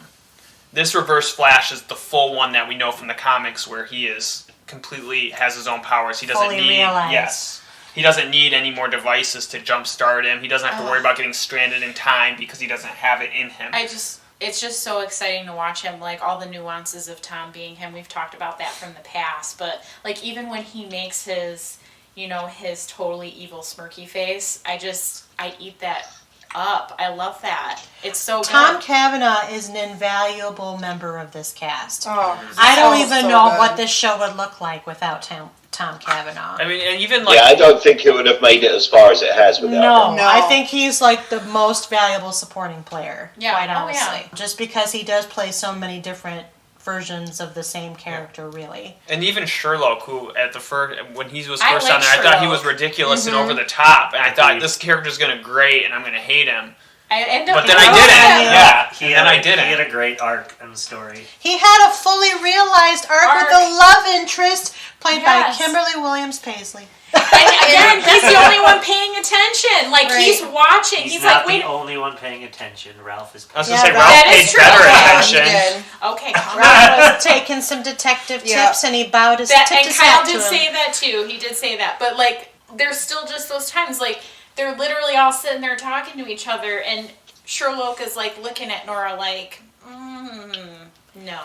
This Reverse Flash is the full one that we know from the comics, where he is completely has his own powers. He doesn't Fully need realized. he doesn't need any more devices to jumpstart him. He doesn't have to worry about getting stranded in time because he doesn't have it in him. It's just so exciting to watch him, like all the nuances of Tom being him. We've talked about that from the past, but like even when he makes his, his totally evil smirky face, I eat that up. I love that. It's so Tom good. Cavanaugh is an invaluable member of this cast. Oh, I don't so even know good. what this show would look like without Tom Cavanaugh. I mean, and even like I don't think it would have made it as far as it has without him. No, I think he's like the most valuable supporting player. Yeah. Quite Oh, honestly, yeah. just because he does play so many different versions of the same character, really. And even Sherlock, who at the first when he was I first like on there, I thought he Sherlock. was ridiculous and over the top, and I thought this character's gonna great, and I'm gonna hate him. But then I didn't. Yeah, He had a great arc and story. He had a fully realized arc with a love interest played by Kimberly Williams Paisley. And again, he's the only one paying attention. Like, Right. he's watching. He's like, not wait. the only one paying attention. Ralph is. I was gonna say Ralph Ralph That is paid true. better Yeah, attention. He did. Okay, calm down. Ralph was taking some detective tips and he bowed his tipped And his Kyle hat to did him. say that too. He did say that. But, like, there's still just those times, like, they're literally all sitting there talking to each other, and Sherlock is, like, looking at Nora like, no.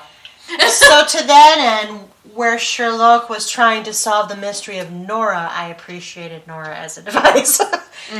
So to that end, where Sherlock was trying to solve the mystery of Nora, I appreciated Nora as a device.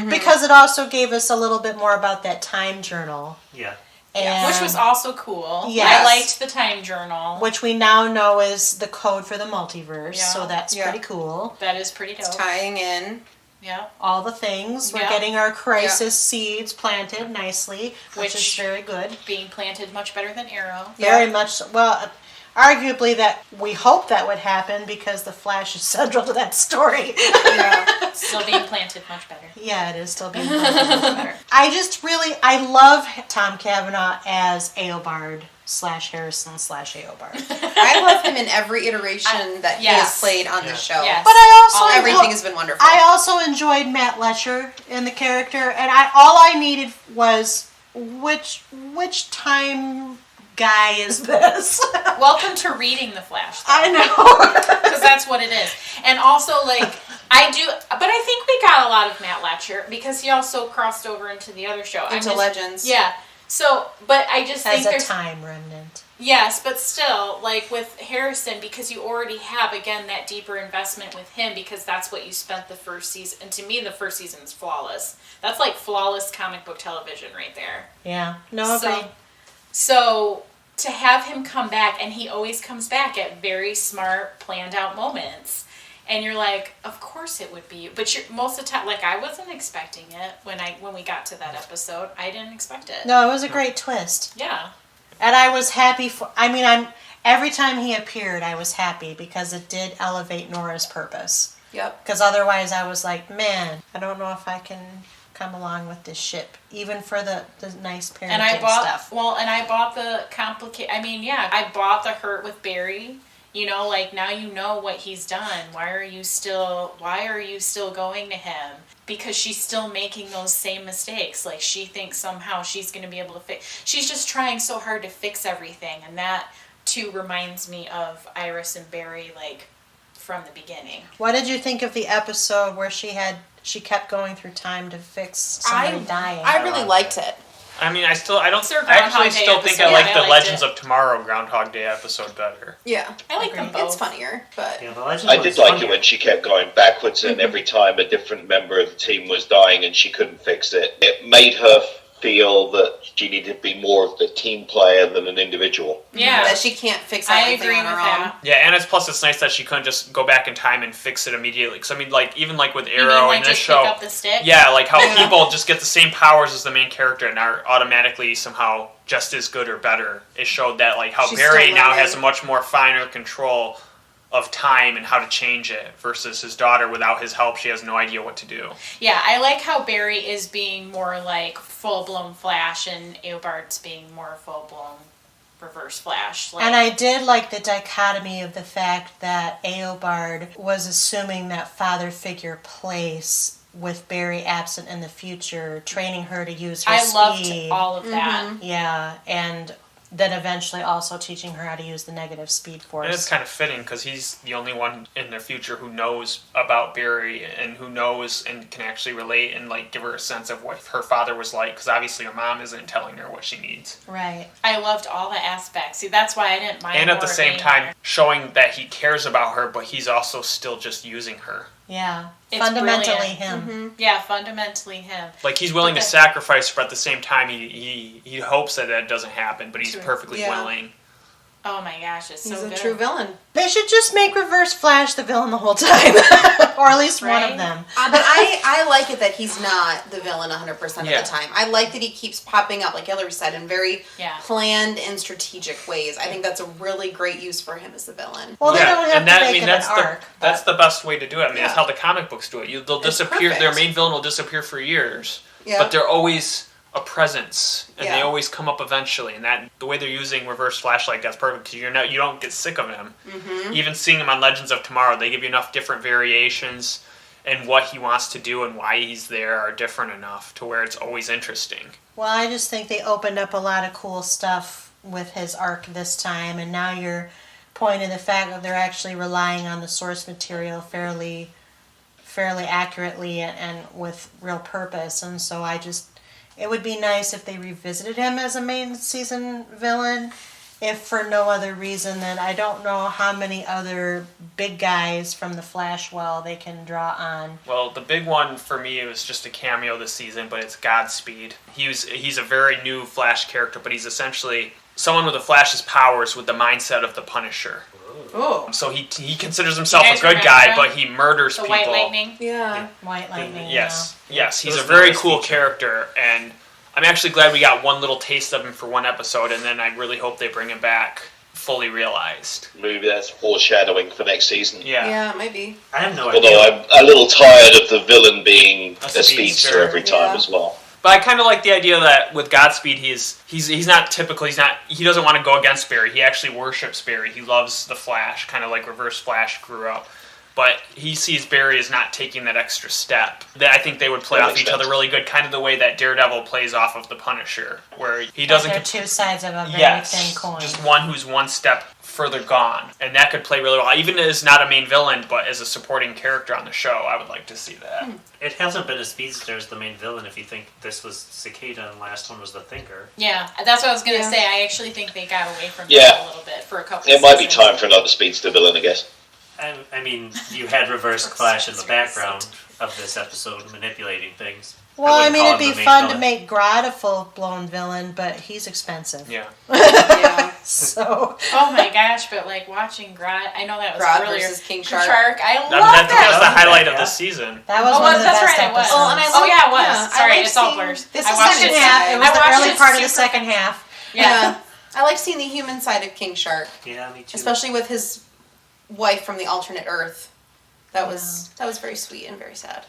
Because it also gave us a little bit more about that time journal. Yeah. And Which was also cool. Yes. I liked the time journal. which we now know is the code for the multiverse, Yeah. so that's Yeah. pretty cool. That is pretty dope. It's tying in. Yeah. All the things. We're Yeah. getting our crisis seeds planted nicely, which is Which- very good. Being planted much better than Arrow. Very much so. Well, arguably that we hope that would happen because the Flash is central to that story. Yeah. Still being planted much better. Yeah, it is still being planted much better. I love Tom Cavanaugh as Eobard / Harrison / Eobard. I love him in every iteration that he has yes. played on the show. Yes. But I also Everything has been wonderful. I also enjoyed Matt Letcher in the character, and all I needed was which time guy is this? Welcome to reading the Flash. I know. Because that's what it is. And also, like, I think we got a lot of Matt Letcher because he also crossed over into the other show. Into Legends. Yeah. So, but I just think As a there's... time remnant. Yes, but still, like with Harrison, because you already have, again, that deeper investment with him because that's what you spent the first season. And to me, the first season is flawless. That's like flawless comic book television right there. Yeah. No, agreed. So to have him come back, and he always comes back at very smart, planned out moments. And you're like, of course it would be you. But most of the time, like, I wasn't expecting it when we got to that episode. I didn't expect it. No, it was a great twist. Yeah. And I was happy every time he appeared, I was happy because it did elevate Nora's purpose. Yep. Because otherwise I was like, man, I don't know if I can come along with this ship, even for the nice parenting And I bought, stuff. I bought the I bought the hurt with Barry. You know, like, now you know what he's done. Why are you still going to him? Because she's still making those same mistakes. Like, she thinks somehow she's going to be able to fix... She's just trying so hard to fix everything. And that, too, reminds me of Iris and Barry, like, from the beginning. What did you think of the episode where she kept going through time to fix somebody dying? I really liked it. I mean, I It's their actually Groundhog Day still think episode. I like Yeah, I the liked Legends it. of Tomorrow Groundhog Day episode better. Yeah. I like them both. It's funnier, but... Yeah, the Legends I one's did like funnier. it when she kept going backwards, and every time a different member of the team was dying and she couldn't fix it, it made her feel that she needed to be more of the team player than an individual. Yeah. That she can't fix I everything agree on with her that. own. Yeah, and it's nice that she couldn't just go back in time and fix it immediately. Because, I mean, like, even like with You mean, Arrow like, in this just show... pick up the stick? Yeah, like how people just get the same powers as the main character and are automatically somehow just as good or better. It showed that, like, how She's Barry still now learning. has a much more finer control of time and how to change it versus his daughter. Without his help, she has no idea what to do. Yeah, I like how Barry is being more like full-blown Flash and Eobard's being more full-blown Reverse Flash. Like, And I did like the dichotomy of the fact that Eobard was assuming that father figure place with Barry absent in the future, training her to use her speed. loved all of that. Yeah, and then eventually also teaching her how to use the negative speed force. And it's kind of fitting because he's the only one in the future who knows about Barry and who knows and can actually relate and, like, give her a sense of what her father was like, because obviously her mom isn't telling her what she needs. Right. I loved all the aspects. See, that's why I didn't mind. And at more the same being time, there. showing that he cares about her, but he's also still just using her. Yeah. It's Fundamentally brilliant. him. Yeah, fundamentally him. Like, he's willing to Okay. sacrifice, but at the same time, he hopes that doesn't happen, but he's True. perfectly Yeah. willing. Oh my gosh, it's He's so a good. true villain. They should just make Reverse Flash the villain the whole time. Or at least one Right? of them. But I like it that he's not the villain 100% Yeah. of the time. I like that he keeps popping up, like Hillary said, in very Yeah. planned and strategic ways. I think that's a really great use for him as the villain. Well, they don't have and to that, make I mean, it that's an arc. that's the best way to do it. I mean, that's Yeah. how the comic books do it. They'll It's disappear. Their perfect. main villain will disappear for years, Yeah. but they're always a presence, and they Yeah. always come up eventually. And that the way they're using Reverse Flash, like, that's perfect because you don't get sick of him. Mm-hmm. Even seeing him on Legends of Tomorrow, they give you enough different variations, and what he wants to do and why he's there are different enough to where it's always interesting. Well, I just think they opened up a lot of cool stuff with his arc this time, and now you're pointing the fact that they're actually relying on the source material fairly accurately and with real purpose. And so it would be nice if they revisited him as a main season villain. if for no other reason than I don't know how many other big guys from the Flash they can draw on. Well, the big one for me was just a cameo this season, but it's Godspeed. He's a very new Flash character, but he's essentially someone with the Flash's powers with the mindset of the Punisher. Oh. So he considers himself You a guys good remember guy, him? but he murders The people. White Lightning. Yeah. White Lightning. Yes, yes, he's It a was very nice cool feature. character, and I'm actually glad we got one little taste of him for one episode, and then I really hope they bring him back fully realized. Maybe that's foreshadowing for next season. Yeah. Yeah, maybe. I have no Although idea. I'm a little tired of the villain being A a speedster speedster. every time Yeah. as well. But I kind of like the idea that with Godspeed, he's not typical. He doesn't want to go against Barry. He actually worships Barry. He loves the Flash, kind of like Reverse Flash grew up. But he sees Barry as not taking that extra step. That I think they would play That off makes each other sense. really good, kind of the way that Daredevil plays off of the Punisher, where he doesn't. They're two sides of a very Yes, thin coin. just one who's one step further gone, and that could play really well. Even as not a main villain, but as a supporting character on the show, I would like to see that. It hasn't been a speedster as the main villain if you think this was Cicada and last one was the Thinker. Yeah, that's what I was gonna Yeah. say. I actually think they got away from Yeah. that a little bit for a couple. It might be seasons. time for another speedster villain, I guess. I mean, you had Reverse Flash in the background of this episode manipulating things. Well, I wouldn't mean, call it'd him be the main fun to villain. make Grodd a full-blown villain, but he's expensive. Yeah. Yeah. So, Oh my gosh! But like watching Grodd, I know that was Grodd earlier. versus King Shark. I love That was that. the highlight of Yeah. the season. that was Oh, one of the that's best right, it was. episodes. Oh, and I Oh like- yeah, it was. yeah, I Sorry, like it's all seeing- blurs. This I is watched second it. half. It was I the watched early it part of the super- second half. Yeah. I like seeing the human side of King Shark, Yeah, me too. especially with his wife from the alternate Earth. That was very sweet and very sad.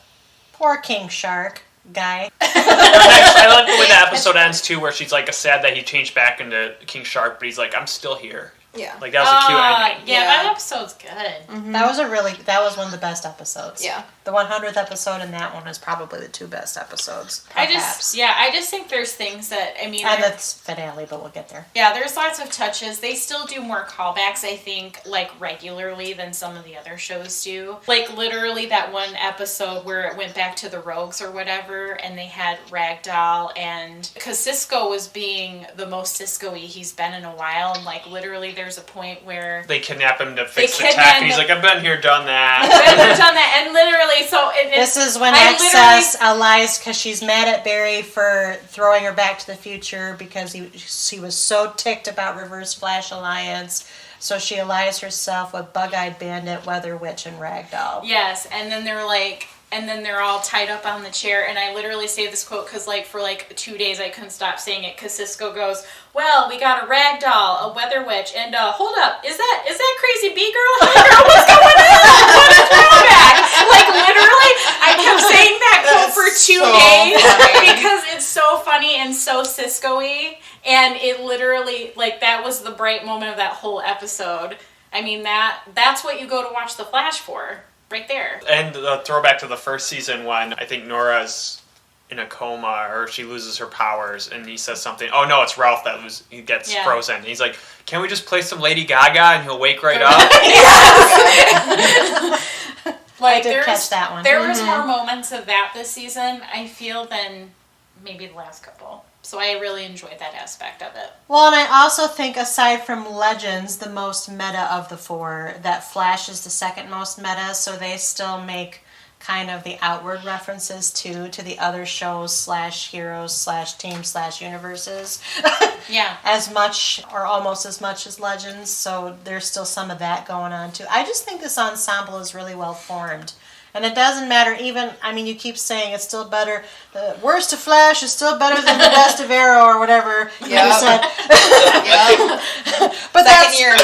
Poor King Shark guy. I like the way the episode ends too, where she's like sad that he changed back into King Shark, but he's like, I'm still here. Yeah. Like that was a cute ending. Yeah, Yeah. that episode's good. That was one of the best episodes. Yeah. The 100th episode and that one is probably the two best episodes. I perhaps. just think there's things that I mean. And there- the finale, but we'll get there. Yeah, there's lots of touches. They still do more callbacks, I think, like regularly than some of the other shows do. Like literally that one episode where it went back to the Rogues or whatever, and they had Ragdoll, and because Cisco was being the most Cisco-y he's been in a while, and like literally there's a point where They kidnap him to fix the kidnap tech, and he's him. like, I've been here, done that. I've never done that, and literally This is when I Excess lies because she's mad at Barry for throwing her back to the future because she was so ticked about Reverse Flash Alliance. So she allies herself with Bug-Eyed Bandit, Weather Witch, and Ragdoll. Yes, and then they're all tied up on the chair, and I literally say this quote because like for like 2 days I couldn't stop saying it because Cisco goes, well, we got a Ragdoll, a Weather Witch, and hold up, is that crazy bee girl? Hey girl, what's going on? What a throwback! Like literally, I kept saying that quote for 2 days because it's so funny and so Cisco-y, and it literally like that was the bright moment of that whole episode. I mean that's what you go to watch The Flash for. Right there. And the throwback to the first season when I think Nora's in a coma or she loses her powers, and he says something. Oh no, it's Ralph that he gets frozen. And he's like, "Can we just play some Lady Gaga and he'll wake right up?" I did catch that one. There was more moments of that this season, I feel, than maybe the last couple. So I really enjoyed that aspect of it. Well, and I also think, aside from Legends, the most meta of the four, that Flash is the second most meta, so they still make kind of the outward references to the other shows / heroes / teams / universes. Yeah. As much or almost as much as Legends, so there's still some of that going on too. I just think this ensemble is really well formed. And it doesn't matter you keep saying it's still better, the worst of Flash is still better than the best of Arrow or whatever you said. But Second year.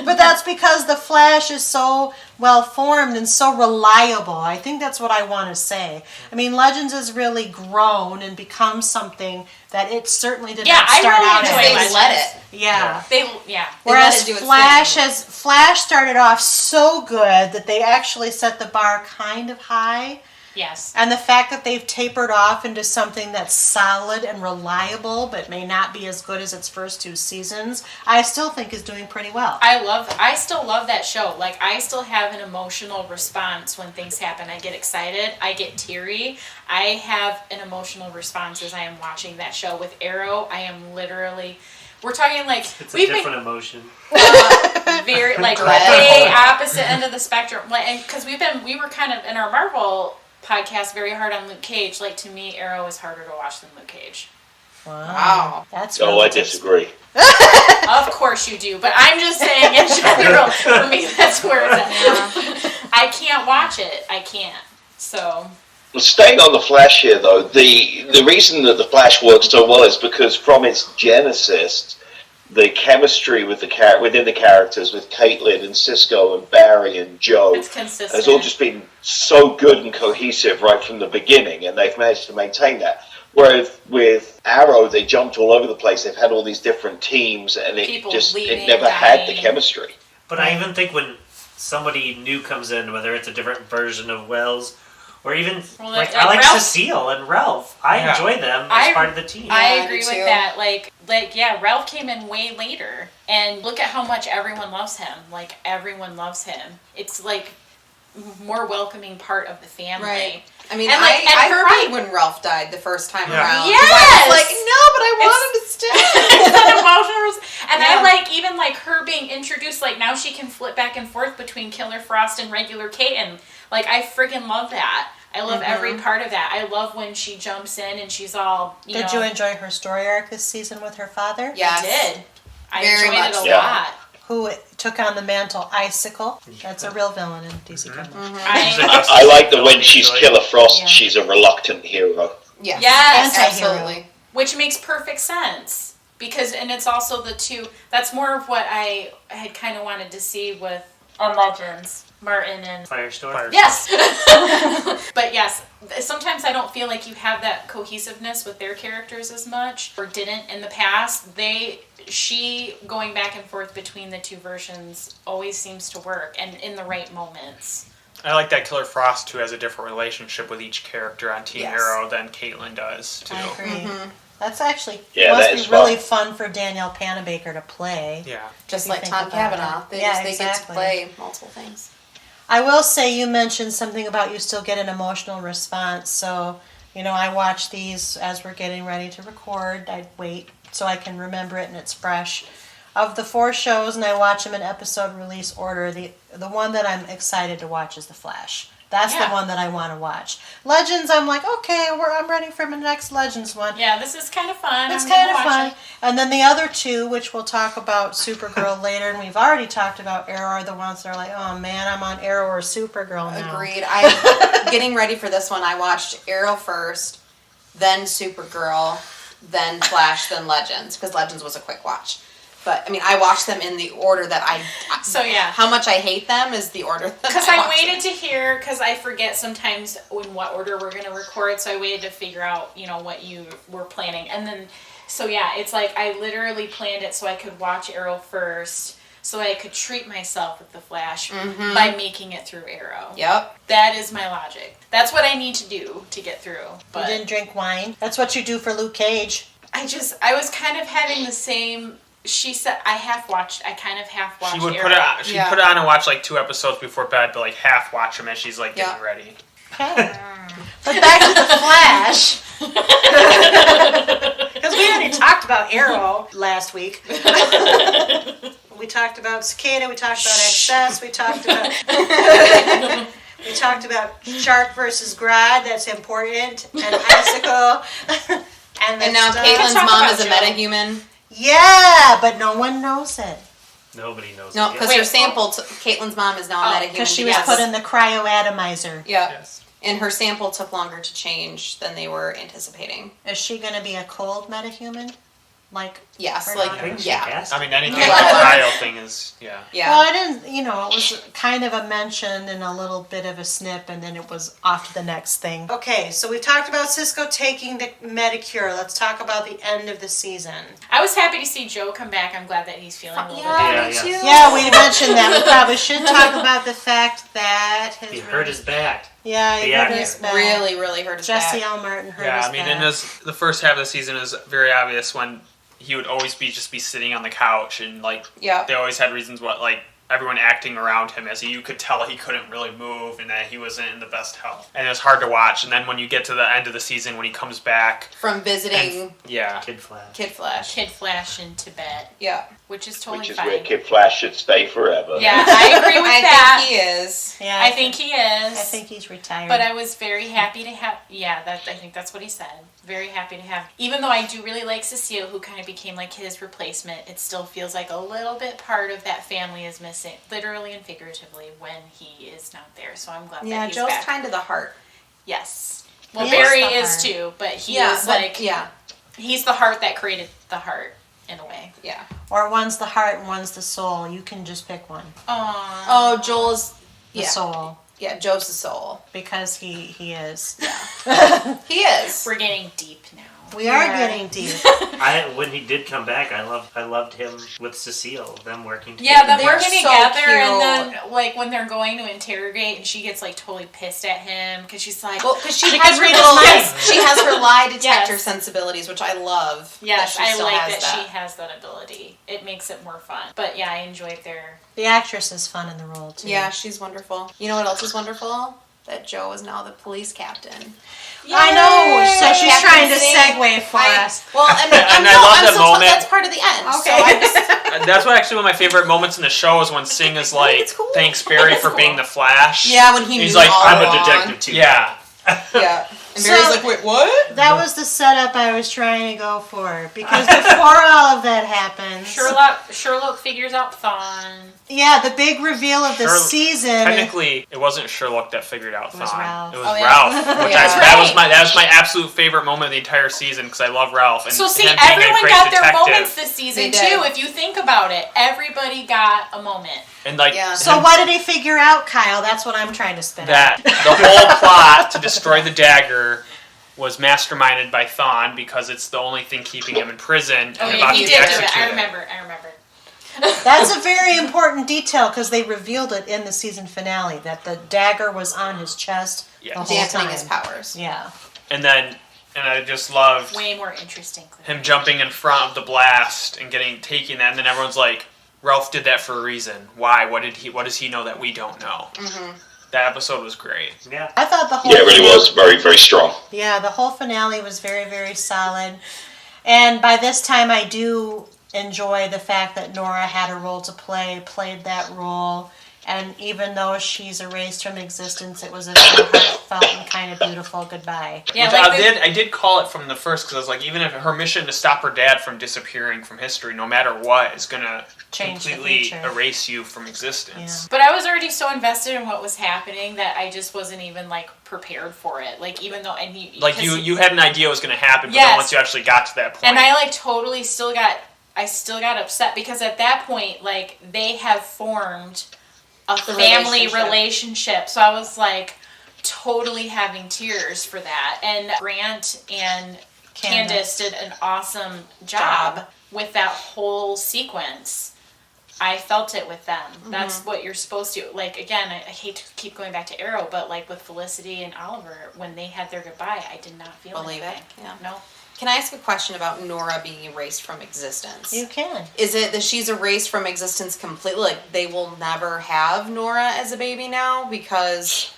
But that's because the Flash is so well formed and so reliable. I think that's what I want to say. I mean, Legends has really grown and become something that it certainly did not I start really out enjoy as. They Legends. let it. Yeah. They Whereas let it do its Flash started off so good that they actually set the bar kind of high. Yes. And the fact that they've tapered off into something that's solid and reliable, but may not be as good as its first two seasons, I still think is doing pretty well. I still love that show. Like, I still have an emotional response when things happen. I get excited. I get teary. I have an emotional response as I am watching that show. With Arrow, I am literally... We're talking like It's a we've different emotion. been very like Dread. way opposite end of the spectrum. Like, because we were kind of in our Marvel podcast very hard on Luke Cage. Like, to me, Arrow is harder to watch than Luke Cage. Wow. That's Oh, I relative. disagree. Of course you do, but I'm just saying in general. For me, that's where it's at. I can't watch it. I can't. So. Well, staying on the Flash here, though, the reason that the Flash works so well is because from its genesis, the chemistry with within the characters, with Caitlin and Cisco and Barry and Joe, It's consistent. has all just been so good and cohesive right from the beginning, and they've managed to maintain that. Whereas with Arrow, they jumped all over the place. They've had all these different teams, and People it leaving, never had the dying. chemistry. But I even think when somebody new comes in, whether it's a different version of Wells, or even Well, like like I like Ralph- Cecile and Ralph. I Yeah. enjoy them I- as part of the team. I Yeah, agree me with too. that. Like, yeah, Ralph came in way later, and look at how much everyone loves him. Like, everyone loves him. It's like more welcoming part of the family. Right. I mean, And, like, and I her cried being- when Ralph died the first time Yeah. around. Yes! I was like, no, but I want him to stay. It's an emotional, and Yeah. I like even like her being introduced. Like, now she can flip back and forth between Killer Frost and regular Kate, and like I freaking love that. I love every part of that. I love when she jumps in and she's all, you Did know. you enjoy her story arc this season with her father? Yes. I did. I Very enjoyed much it a so. Yeah. lot. Who took on the mantle Icicle. That's a real villain in DC Comics. I like that when she's Killer Frost, Yeah. she's a reluctant hero. Yes. Yes. Anti-hero. Absolutely. Which makes perfect sense. Because, and it's also the two, that's more of what I had kind of wanted to see with on Legends, Martin and... Firestorm. Yes! But yes, sometimes I don't feel like you have that cohesiveness with their characters as much, or didn't in the past. She going back and forth between the two versions always seems to work, and in the right moments. I like that Killer Frost, who has a different relationship with each character on Team Yes. Arrow than Caitlin does, too. I agree. That's actually Yeah, must that be is really fun for Danielle Panabaker to play. Yeah. Just If you like think Tom about Cavanaugh. it. They, Yeah, they get to exactly. play multiple things. I will say you mentioned something about you still get an emotional response. So, I watch these as we're getting ready to record. I wait so I can remember it and it's fresh. Of the 4 shows, and I watch them in episode release order, the one that I'm excited to watch is The Flash. That's Yeah. the one that I want to watch. Legends, I'm like, okay, I'm ready for my next Legends one. Yeah, this is kind of fun. It's I'm gonna kind of watch fun. it. And then the other 2, which we'll talk about Supergirl later, and we've already talked about Arrow, are the ones that are like, oh man, I'm on Arrow or Supergirl now. Agreed. I'm getting ready for this one. I watched Arrow first, then Supergirl, then Flash, then Legends, because Legends was a quick watch. But, I mean, I watched them in the order that So, yeah. How much I hate them is the order that Because I I watched waited them. to hear, because I forget sometimes in what order we're going to record, so I waited to figure out, what you were planning. And then, so yeah, it's like I literally planned it so I could watch Arrow first, so I could treat myself with The Flash by making it through Arrow. Yep. That is my logic. That's what I need to do to get through. You But didn't drink wine. That's what you do for Luke Cage. I was kind of having the same... She said I kind of half watched She would Arrow. put it on. She'd Yeah. put it on and watch like 2 episodes before bed, but like half watch them as she's like getting Yeah. ready. Okay. But back to The Flash. Because we already talked about Arrow last week. We talked about Cicada, we talked about Excess, we talked about Shark versus Grodd, that's important, and Icicle. And now stuff. Caitlin's talk mom about is a Joe. metahuman. Yeah, but no one knows it. Nobody knows. No, it because yet. her sample, Caitlin's mom is now a metahuman. Because she was put in the cryoatomizer. Yeah. Yes. And her sample took longer to change than they were anticipating. Is she going to be a cold metahuman? Like, Yes, Or like, not. I think she yeah. has to. I mean, anything Yeah. like the Ohio thing is, yeah. Yeah. well, I didn't, it was kind of a mention and a little bit of a snip, and then it was off to the next thing. Okay, so we've talked about Cisco taking the Medicure. Let's talk about the end of the season. I was happy to see Joe come back. I'm glad that he's feeling a little bit Yeah, better. me Yeah, too. Yeah, we mentioned that. We probably should talk about the fact that He hurt his back. Yeah, he The hurt actor. his back. Really, really hurt his Jesse back. L. Martin hurt Yeah, his I mean, back. the first half of the season is very obvious when he would always just be sitting on the couch and like Yeah. they always had reasons what like everyone acting around him as you could tell he couldn't really move and that he wasn't in the best health. And it was hard to watch. And then when you get to the end of the season, when he comes back from visiting Kid Flash. Kid Flash in Tibet. Yeah. Which is totally Which is fine. where Kid Flash should stay forever. Yeah, I agree with that. I think he is. Yeah, I think he is. I think he's retired. But I was very happy to have. Yeah, I think that's what he said. Very happy to have. Even though I do really like Cecile, who kind of became like his replacement, it still feels like a little bit part of that family is missing, literally and figuratively, when he is not there. So I'm glad that he's Joe's back. kind of the heart. Yes. Well, He Barry is the is heart. too, but he is like he's the heart that created the heart in a way. Yeah. Or one's the heart and one's the soul. You can just pick one. Aww. Oh, Joel's The soul. Yeah, Joe's the soul. Because he is. Yeah. He is. We're getting deep now. We are getting deep. When he did come back, I loved him with Cecile, them working together. Yeah, them They're working so together, cute. and then like when they're going to interrogate, and she gets like totally pissed at him because she's like, Well, because she Because has her read his little, mind. she has her lie detector Yes. sensibilities, which I love. yes, that she I still like has that she has that ability. It makes it more fun. But yeah, I enjoyed their. The actress is fun in the role, too. Yeah, she's wonderful. You know what else is wonderful? That Joe is now the police captain. I know. So she's Captain trying to Sing. segue for us. Well, and And I love that moment. That's part of the end. Okay. So I'm just, That's what actually one of my favorite moments in the show is when Singh is like, it's cool. thanks Barry It's for cool. being the Flash. yeah, when he He's knew like, all I'm a along. detective too. Yeah. Yeah. And So- Barry's like, wait, what? That was the setup I was trying to go for. Because before all of that happens... Sherlock figures out Thawne. Yeah, the big reveal of the Sherlock- season... Technically, it wasn't Sherlock that figured out It was Thawne. Ralph. It was Oh, yeah. Ralph. Which Yeah. that was my absolute favorite moment of the entire season because I love Ralph. And So see, him being a everyone great got their detective. moments this season They did. too. If you think about it, everybody got a moment. And like Yeah. So what did he figure out, Kyle? That's what I'm trying to spin that out. the whole plot to destroy the dagger was masterminded by Thawne because it's the only thing keeping him in prison Oh and yeah, about he to did be do it. executed. I remember. That's a very important detail because they revealed it in the season finale that the dagger was on his chest Yeah. the whole Dampening time. his powers. Yeah. And I just loved Way more interesting. him jumping in front of the blast and taking that, and then everyone's like, Ralph did that for a reason. Why? What does he know that we don't know? Mm-hmm. That episode was great. Yeah. I thought the whole Yeah, it really was very, very strong. Yeah, the whole finale was very, very solid. And by this time, I do enjoy the fact that Nora had a role to play, played that role. And even though she's erased from existence, it was a very heartfelt and kind of beautiful goodbye. Yeah, Which like I did call it from the first because I was like, even if her mission to stop her dad from disappearing from history, no matter what, is gonna Change the completely future. erase you from existence. But I was already so invested in what was happening that I just wasn't even like prepared for it. Like even though I knew, Like you had an idea it was gonna happen, but Yes. then once you actually got to that point, and I like totally still got upset because at that point like they have formed a family relationship. So I was like totally having tears for that. And Grant and Candace did an awesome job with that whole sequence. I felt it with them. That's what you're supposed to. Like, again, I hate to keep going back to Arrow, but like with Felicity and Oliver, when they had their goodbye, I did not feel Believe anything. it. Yeah. No. Can I ask a question about Nora being erased from existence? You can. Is it that she's erased from existence completely? Like they will never have Nora as a baby now because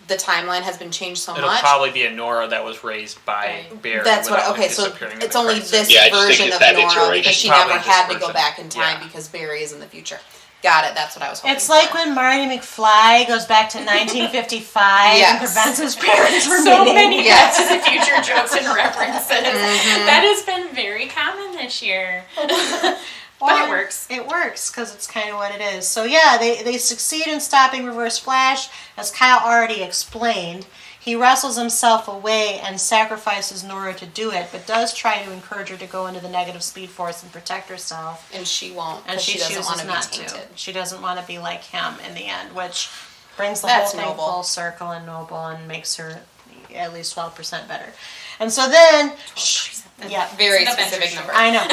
the timeline has been changed so it'll much? probably be a Nora that was raised by Barry. That's what. without him Okay, so disappearing in it's the only crisis. this Yeah, I just think version it's of that Nora iteration. because she Probably never this had to go version. back in time Yeah. because Barry is in the future. Got it. That's what I was hoping. It's like for. when Marty McFly goes back to 1955 Yes. and prevents his parents from So meeting. many Yes. Back to the Future jokes and references. That has been very common this year. But it works. It works because it's kind of what it is. So yeah, they succeed in stopping Reverse Flash, as Kyle already explained. He wrestles himself away and sacrifices Nora to do it, but does try to encourage her to go into the negative speed force and protect herself. And she won't. And she doesn't chooses want to be not tainted. to. She doesn't want to be like him in the end, which brings the That's whole thing noble. full circle and noble and makes her at least 12% better. And so then, yeah, Very It's an specific adventure number. I know.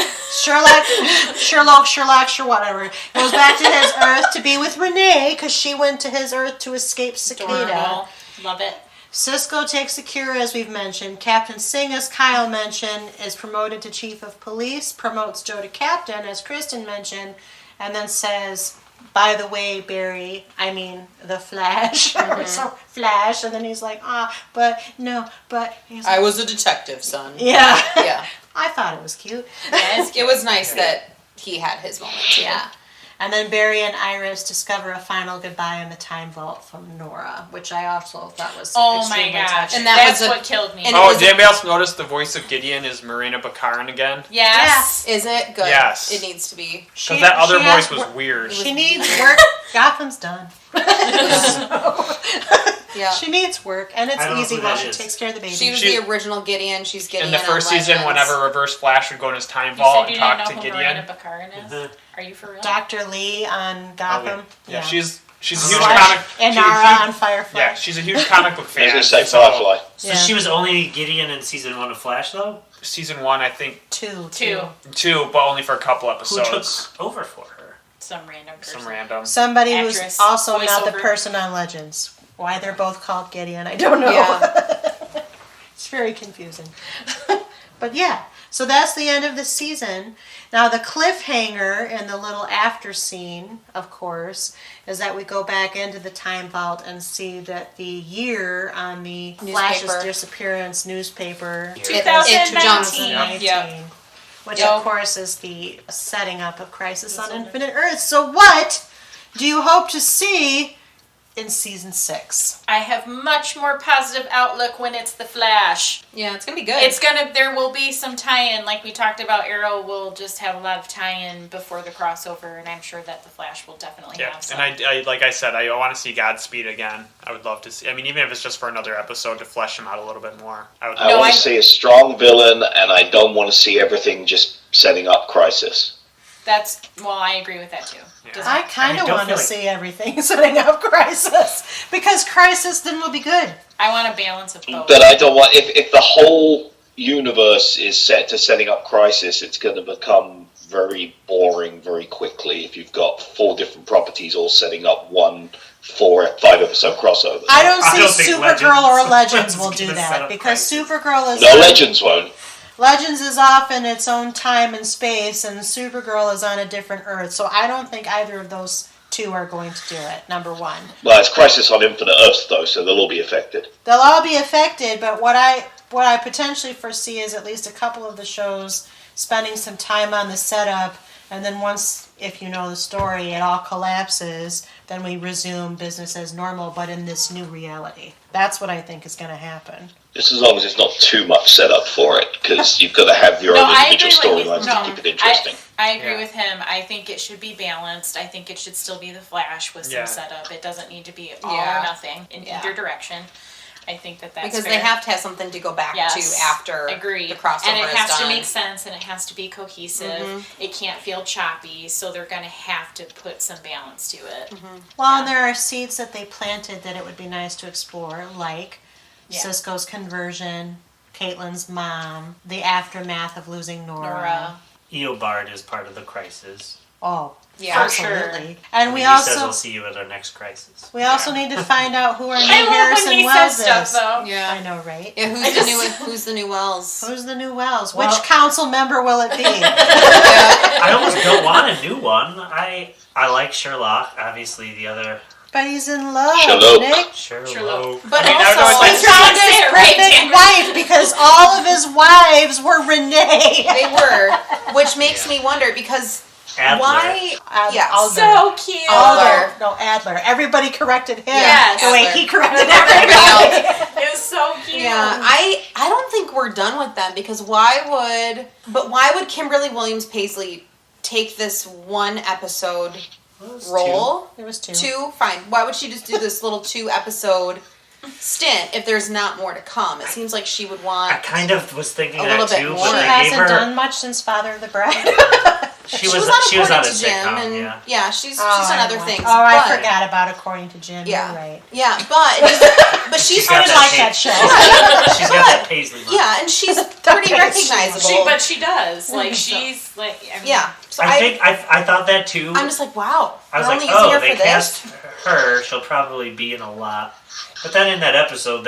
Sherlock, whatever. Goes back to his Earth to be with Renee because she went to his Earth to escape Cicada. Adorable. Love it. Cisco takes Sakura, as we've mentioned. Captain Singh, as Kyle mentioned, is promoted to Chief of Police. Promotes Joe to Captain, as Kristen mentioned. And then says, by the way, Barry, I mean the Flash. So Flash, and then he's like, he's like, I was a detective, son. yeah. Yeah. I thought it was cute. It was nice that he had his moment too. Yeah. And then Barry and Iris discover a final goodbye in the time vault from Nora, which I also thought was Oh my extremely gosh. touching. And that That's was a- what killed me. and- Oh, was did anybody else notice the voice of Gideon is Marina Baccarin again? Yes. Is it good? Yes. It needs to be. Because that other she has voice was wor- weird. She needs work. Gotham's done. Yeah. She needs work, and it's I don't know easy who while that she is. takes care of the baby. She was She- the original Gideon. She's Gideon In the first on season, Legends. whenever Reverse Flash would go in his time You vault said and you talk didn't to know who Gideon. Marina Baccarin is? Mhm. Are you for real? Dr. Lee on Gotham. Okay. Yeah, she's a huge Slash comic. Inara on Firefly. Yeah, she's a huge comic book I fan. was going to say so Firefly. So Yeah. she was only Gideon in season 1 of Flash, though? Season 1, I think Two. 2, but only for a couple Who episodes. took over for her? Some random person. Some random. Somebody Actress, who's also not the voiceover. person on Legends. Why they're both called Gideon, I don't know. Yeah. It's very confusing. But yeah, so that's the end of the season. Now the cliffhanger and the little after scene, of course, is that we go back into the time vault and see that the year on the Flash's Newspaper. disappearance newspaper It 2019. jumps. 2019, Yep. which Yep. of course is the setting up of Crisis on Infinite Earths. So what do you hope to see in season 6? I have much more positive outlook when it's the Flash. Yeah, it's gonna be good. There will be some tie-in, like we talked about. Arrow will just have a lot of tie-in before the crossover, and I'm sure that the Flash will definitely Yeah, have some. and I like I said, I want to see Godspeed again. I would love to see. I mean, even if it's just for another episode to flesh him out a little bit more. I would. I No, want I- to see a strong villain, and I don't want to see everything just setting up Crisis. I agree with that too. Doesn't- I kind of don't want to feel like- see everything setting up Crisis, because Crisis then will be good. I want a balance of both. But I don't want if the whole universe is set to setting up Crisis, it's going to become very boring very quickly. If you've got 4 different properties all setting up one 5 episode crossover. I don't I see don't think Supergirl or Legends is will do gonna set that, up because Crisis. Supergirl is No, Legends won't. Legends is off in its own time and space, and Supergirl is on a different Earth. So I don't think either of those two are going to do it. Number one, Well, it's Crisis on Infinite Earths though, so they'll all be affected. they'll all be affected. But what I potentially foresee is at least a couple of the shows spending some time on the setup, and then once, if you know the story, it all collapses, then we resume business as normal, but in this new reality. That's what I think is going to happen. Just as long as it's not too much setup for it, because you've got to have your own individual storylines to keep it interesting. I agree Yeah. with him. I think it should be balanced. I think it should still be the Flash with some Yeah. setup. It doesn't need to be all Yeah. or nothing in Yeah. either direction. I think that's because fair. they have to have something to go back Yes. to after Agreed. the crossover and it is has done. to make sense, and it has to be cohesive. Mm-hmm. It can't feel choppy, so they're going to have to put some balance to it. Mm-hmm. Well, and there are seeds that they planted that it would be nice to explore, like Yeah. Cisco's conversion, Caitlyn's mom, the aftermath of losing Nora. Eobard is part of the crisis. Oh, Yeah, absolutely. And we he says also we'll see you at our next crisis. need to find out who our new I love Harrison when he Wells says stuff, is. though. Yeah. I know, right? Yeah, who's the new Wells? Who's the new Wells? Well- Which council member will it be? I almost don't want a new one. I like Sherlock, obviously the other But he's in love, Sherlock. Nick. Sherlock. But I mean, I also, know it's like- He found Say his it right, perfect damn it. wife because all of his wives were Renee. they were, which makes me wonder because Adler. why? Yeah. Alder. So cute. Adler. No, Adler. Everybody corrected him. Yes. The way Adler. he corrected Everybody everybody. else. It was so cute. Yeah, I don't think we're done with them because why would Kimberly Williams Paisley take this one episode role? There was two. Two, fine. Why would she just do this little 2 episode stint if there's not more to come? It seems like she would I want. kind of was thinking A that little bit too, more. but She I gave hasn't her. done much since Father of the Bride. She was on a to Jim, sitcom, and yeah. she's done other things. Oh, I but- forgot about According to Jim. Yeah, You're right. yeah, but she's She's got I that like tape. that show. She's got that Paisley line. yeah, and she's pretty recognizable. But she does. Like, she's like. I mean, yeah, so I thought that too. I'm just like, wow. I was they're like, only using oh, her they for this. cast her. She'll probably be in a lot. But then in that episode,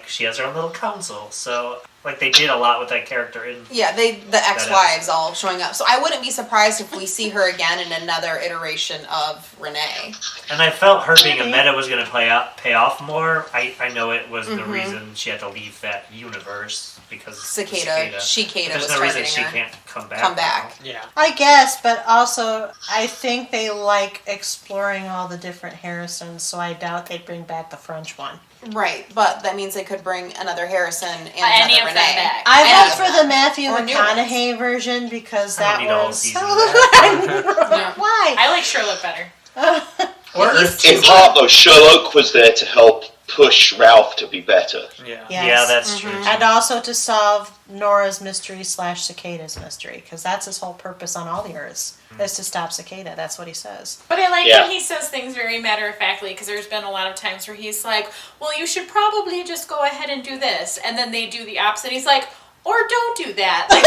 she has her own little council. So Like, they did a lot with that character in... Yeah, the ex-wives all showing up. So I wouldn't be surprised if we see her again in another iteration of Renee. And I felt her being a meta was going to pay off more. I know it was the reason she had to leave that universe, because Cicada was There's no reason she her. can't come back. Yeah. I guess, but also I think they like exploring all the different Harrisons, so I doubt they'd bring back the French one. Right, but that means they could bring another Harrison and Any another of them Renee. back. I vote for the Matthew Or new McConaughey version because I that don't need a whole was season of that. Yeah. Why? I like Sherlock better. Or Earth 2. In part, though, Sherlock was there to help push Ralph to be better. Yeah. Yes. Yeah, that's true. And also to solve Nora's mystery / Cicada's mystery, because that's his whole purpose on all the Earths, is to stop Cicada. That's what he says. But I like Yeah. when he says things very matter-of-factly, because there's been a lot of times where he's like, well, you should probably just go ahead and do this. And then they do the opposite. He's like, or don't do that. Like,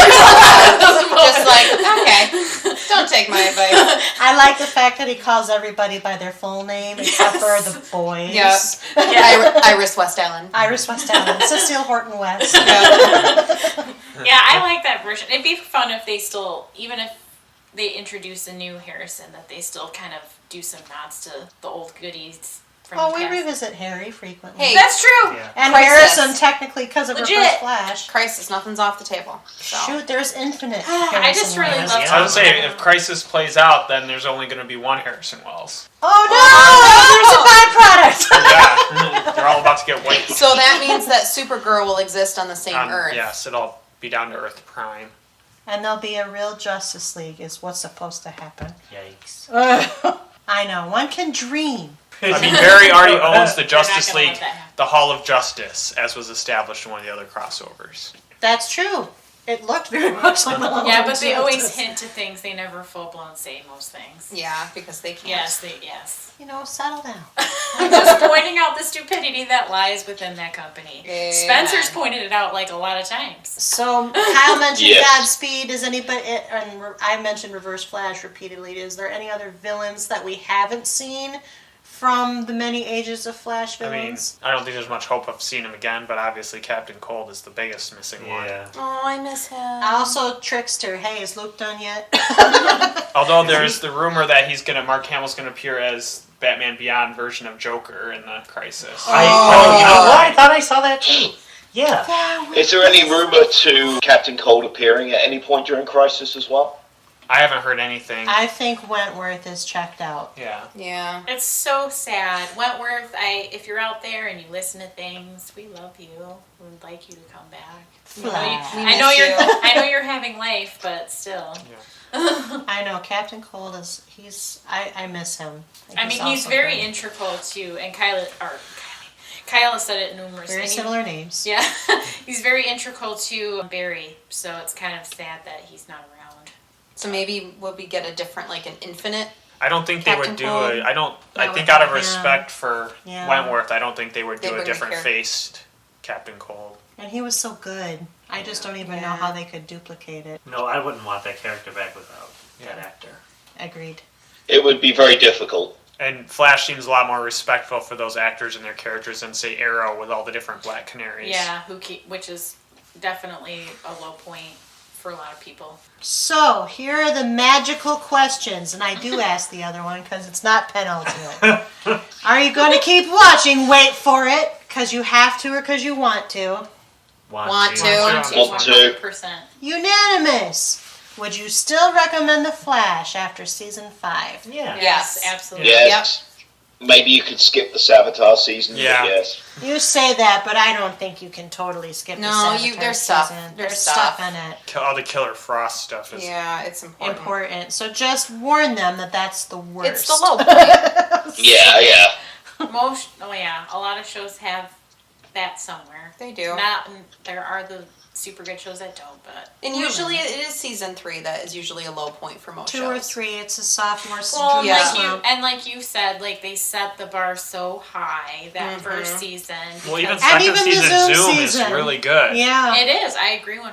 Just like, okay, don't take my advice. I like the fact that he calls everybody by their full name except for the boys. Yep. Iris West Allen. Iris West Allen, Cecile Horton West. yeah, I like that version. It'd be fun if they still, even if they introduce a new Harrison, that they still kind of do some nods to the old goodies. Oh, we revisit Harry frequently. Hey, That's true. Yeah. and Crisis. Harrison, technically, because of Legit. Reverse Flash. Crisis, nothing's off the table. So. Shoot, there's infinite. I just really Harrison love Wells. Yeah. I would say if Crisis plays out, then there's only going to be one Harrison Wells. Oh no! There's a byproduct. Yeah, they're all about to get white. So that means that Supergirl will exist on the same Earth. Yes, it'll be down to Earth Prime. And there'll be a real Justice League, is what's supposed to happen. Yikes. I know, one can dream. I mean, Barry already owns the not Justice gonna let League, that happen. the Hall of Justice, as was established in one of the other crossovers. That's true. It looked very much like the Yeah, but they always hint to things. They never full-blown say most things. Yeah, because they can't. Yes. You know, settle down. I'm just pointing out the stupidity that lies within that company. Yeah. Spencer's pointed it out like a lot of times. So Kyle mentioned Yes. Godspeed. Is anybody? And I mentioned Reverse Flash repeatedly. Is there any other villains that we haven't seen from the many ages of Flash I mean, villains? I don't think there's much hope of seeing him again, but obviously Captain Cold is the biggest missing one. Yeah. Oh, I miss him. Also, Trickster. Hey, is Luke done yet? Although there's the rumor that Mark Hamill's gonna appear as Batman Beyond version of Joker in the Crisis. You know what? I thought I saw that too. Yeah. Is there any rumor to Captain Cold appearing at any point during Crisis as well? I haven't heard anything. I think Wentworth is checked out. Yeah. Yeah. It's so sad. Wentworth, if you're out there and you listen to things, we love you. We would like you to come back. Flash. We I know miss you're you. I know you're having life, but still. I know Captain Cold is. I miss him. I mean, he's also very good. integral to, and Kyle has said it numerous Very times. similar names. Yeah, he's very integral to Barry, so it's kind of sad that he's not around. So maybe would we get a different, like an infinite? I don't think they Captain would do Cold? it. I Yeah, think out of without him. respect for Yeah. Wentworth, I don't think they would They do a wouldn't different care. faced Captain Cold. And he was so good. I just don't even know Yeah. how they could duplicate it. No, I wouldn't want that character back without that Yeah. actor. Agreed. It would be very difficult. And Flash seems a lot more respectful for those actors and their characters than, say, Arrow with all the different Black Canaries. Yeah, which is definitely a low point for a lot of people. So, here are the magical questions, and I do ask the other one because it's not penultimate. Are you going to keep watching? Wait for it, because you have to or because you want to. Want to. Want to. 100%. Unanimous. Would you still recommend The Flash after season 5? Yeah. Yes. absolutely. Yes. Maybe you could skip the Sabotage season. but Yeah. Yes. You say that, but I don't think you can totally skip the No, Sabotage there's stuff. season. There's stuff stuff. in it. All the Killer Frost stuff is... Yeah, it's important. Important. So just warn them that that's the worst. It's the low point. Yeah. A lot of shows have that somewhere. They do. There are the super good shows that don't, but And usually it is season 3 that is usually a low point for most 2 shows. or 3. It's a sophomore well, Yeah. like you said, like they set the bar so high that first season. Well, even because- second even the season Zoom Zoom season. is really good. Yeah. It is. I agree 100%.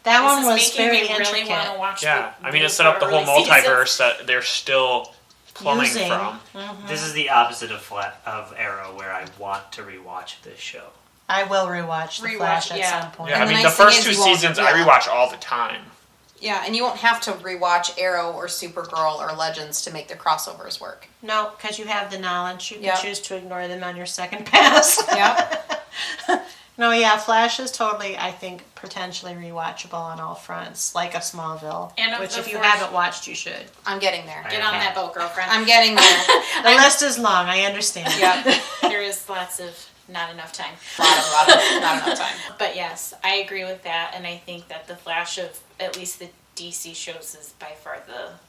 That one This was is making very me really intricate. want to watch. Yeah, I mean, it set up the whole early seasons. multiverse that they're still plumbing Using. from. This is the opposite of Arrow, where I want to rewatch this show. I will rewatch The Flash at some point. Yeah, And I the mean, nice the thing first is two you won't- seasons I rewatch all the time. Yeah, and you won't have to rewatch Arrow or Supergirl or Legends to make the crossovers work. No, because you have the knowledge. You can Yep. choose to ignore them on your second pass. Yep. No, yeah, Flash is totally, I think, potentially rewatchable on all fronts, like a Smallville, And of which the if you first- haven't watched, you should. I'm getting there. Get on that boat, girlfriend. I'm getting there. The list is long, I understand. Yep. There is lots of not enough time. Lot of, not enough time. But yes, I agree with that, and I think that the Flash of at least the DC shows is by far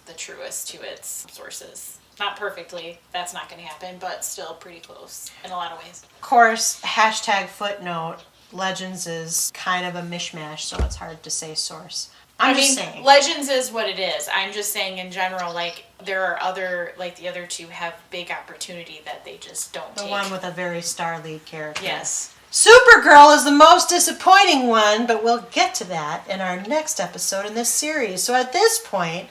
the truest to its sources. Not perfectly, that's not going to happen, but still pretty close in a lot of ways. Of course, #footnote, Legends is kind of a mishmash, so it's hard to say source. I'm just saying. Legends is what it is. I'm just saying in general, like, there are other, like, the other two have big opportunity that they just don't The take. one with a very star lead character. Yes. Supergirl is the most disappointing one, but we'll get to that in our next episode in this series. So at this point,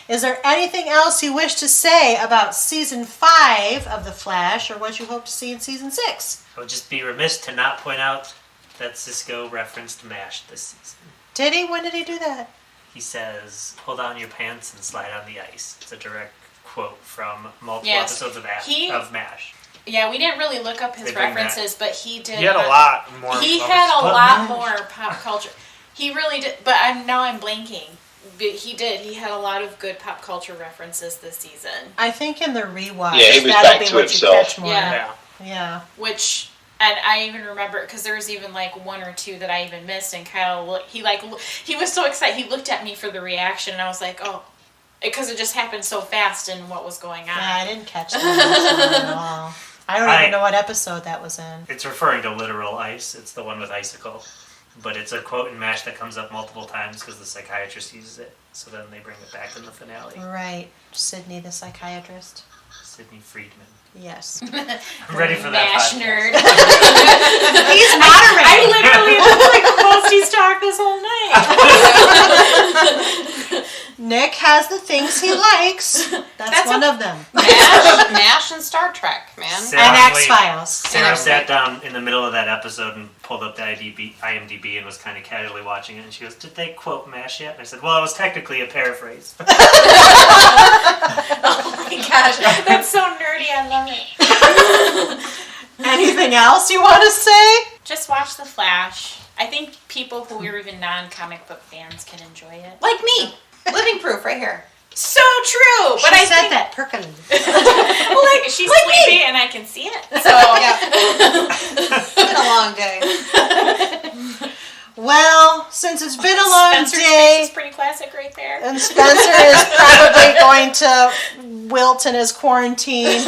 is there anything else you wish to say about Season 5 of The Flash, or what you hope to see in Season 6? I would just be remiss to not point out that Cisco referenced MASH this season. Did he? When did he do that? He says, "Pull down your pants and slide on the ice." It's a direct quote from multiple Yes. episodes of MASH. Yeah, we didn't really look up his They bring references, but he did. He had a lot more. He of had his- a lot more pop culture. He really did, but I'm blanking. But he did. He had a lot of good pop culture references this season. I think in the rewatch, Yeah, he was that'll back be to what himself. you catch more. Yeah. Yeah. Which, and I even remember, because there was even like one or two that I even missed, and Kyle, he was so excited. He looked at me for the reaction, and I was like, oh, because it just happened so fast and what was going on. Yeah, I didn't catch that at all. I don't even know what episode that was in. It's referring to literal ice. It's the one with icicle. But it's a quote in MASH that comes up multiple times because the psychiatrist uses it. So then they bring it back in the finale. Right. Sydney, the psychiatrist. Sidney Friedman. Yes. I'm ready for that MASH podcast. nerd. He's moderating. I literally looked like a postie stalk this whole night. Nick has the things he likes. That's one of them. MASH and Star Trek, man. Sarah, And X-Files. Sarah sat down in the middle of that episode and pulled up the IMDb and was kind of casually watching it. And she goes, "Did they quote MASH yet?" And I said, "Well, it was technically a paraphrase." Oh my gosh, that's so nerdy. I love it. Anything else you want to say? Just watch The Flash. I think people who are even non-comic book fans can enjoy it. Like me. Living proof right here. So true, but She I said think that percolating. well, like she's sleepy and I can see it. So It's been a long day. Well, since it's been a long Spencer's day, face is pretty classic right there. and Spencer is probably going to wilt in his quarantine,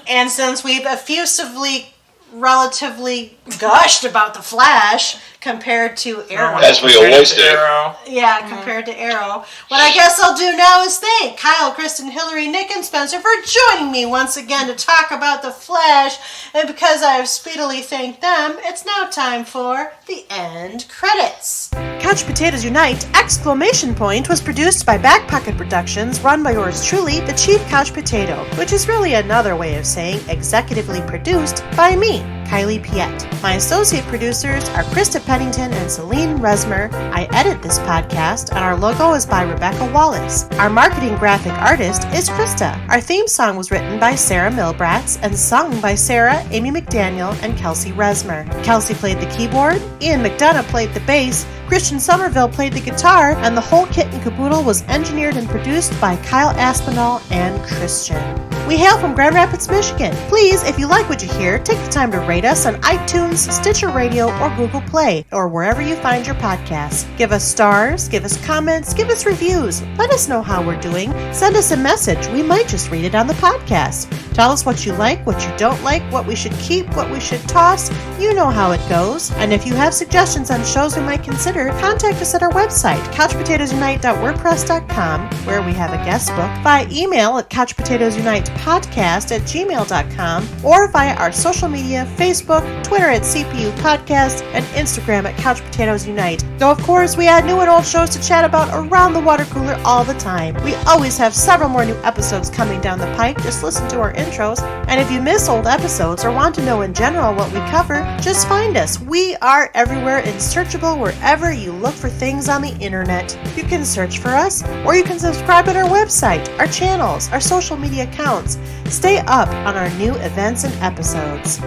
and since we've effusively, relatively gushed about The Flash compared to Arrow. As we always do. Arrow. Yeah, compared to Arrow. What I guess I'll do now is thank Kyle, Kristen, Hillary, Nick, and Spencer for joining me once again to talk about The Flash. And because I have speedily thanked them, it's now time for the end credits. Couch Potatoes Unite! Exclamation point was produced by Back Pocket Productions, run by yours truly, the Chief Couch Potato, which is really another way of saying executively produced by me, Kylie Piette. My associate producers are Krista Pennington and Selene Rezmer. I edit this podcast, and our logo is by Rebecca Wallace. Our marketing graphic artist is Krista. Our theme song was written by Sarah Milbratz and sung by Sarah, Amy McDaniel, and Kelsey Rezmer. Kelsey played the keyboard, Ian McDonough played the bass, Christian Somerville played the guitar, and the whole kit and caboodle was engineered and produced by Kyle Aspinall and Christian. We hail from Grand Rapids, Michigan. Please, if you like what you hear, take the time to rate us on iTunes, Stitcher Radio, or Google Play, or wherever you find your podcasts. Give us stars, give us comments, give us reviews. Let us know how we're doing. Send us a message. We might just read it on the podcast. Tell us what you like, what you don't like, what we should keep, what we should toss. You know how it goes. And if you have suggestions on shows we might consider, contact us at our website, couchpotatoesunite.wordpress.com, where we have a guest book, by email at couchpotatoesunitepodcast@gmail.com, or via our social media, Facebook, Twitter at CPU Podcast, and Instagram at Couch Potatoes Unite. Though, of course, we add new and old shows to chat about around the water cooler all the time. We always have several more new episodes coming down the pike. Just listen to our intros. And if you miss old episodes or want to know in general what we cover, just find us. We are everywhere and searchable wherever you look for things on the internet. You can search for us, or you can subscribe at our website, our channels, our social media accounts. Stay up on our new events and episodes.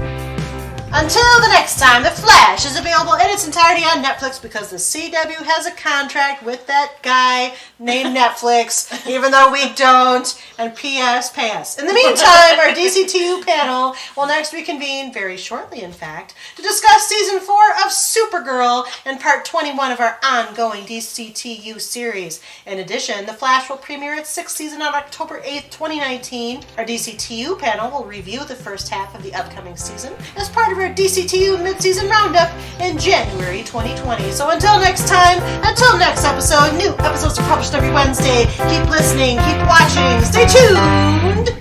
Until the next time, The Flash is available in its entirety on Netflix because the CW has a contract with that guy named Netflix, even though we don't, and P.S. pay us. In the meantime, our DCTU panel will next reconvene, very shortly in fact, to discuss Season 4 of Supergirl and Part 21 of our ongoing DCTU series. In addition, The Flash will premiere its 6th season on October 8th, 2019. Our DCTU panel will review the first half of the upcoming season as part of our DCTU mid-season roundup in January 2020. So until next time, until next episode, new episodes are published every Wednesday. Keep listening, keep watching, stay tuned.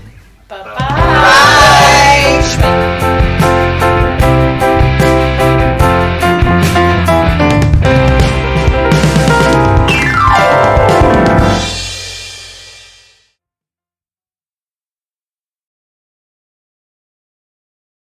Bye-bye. Bye.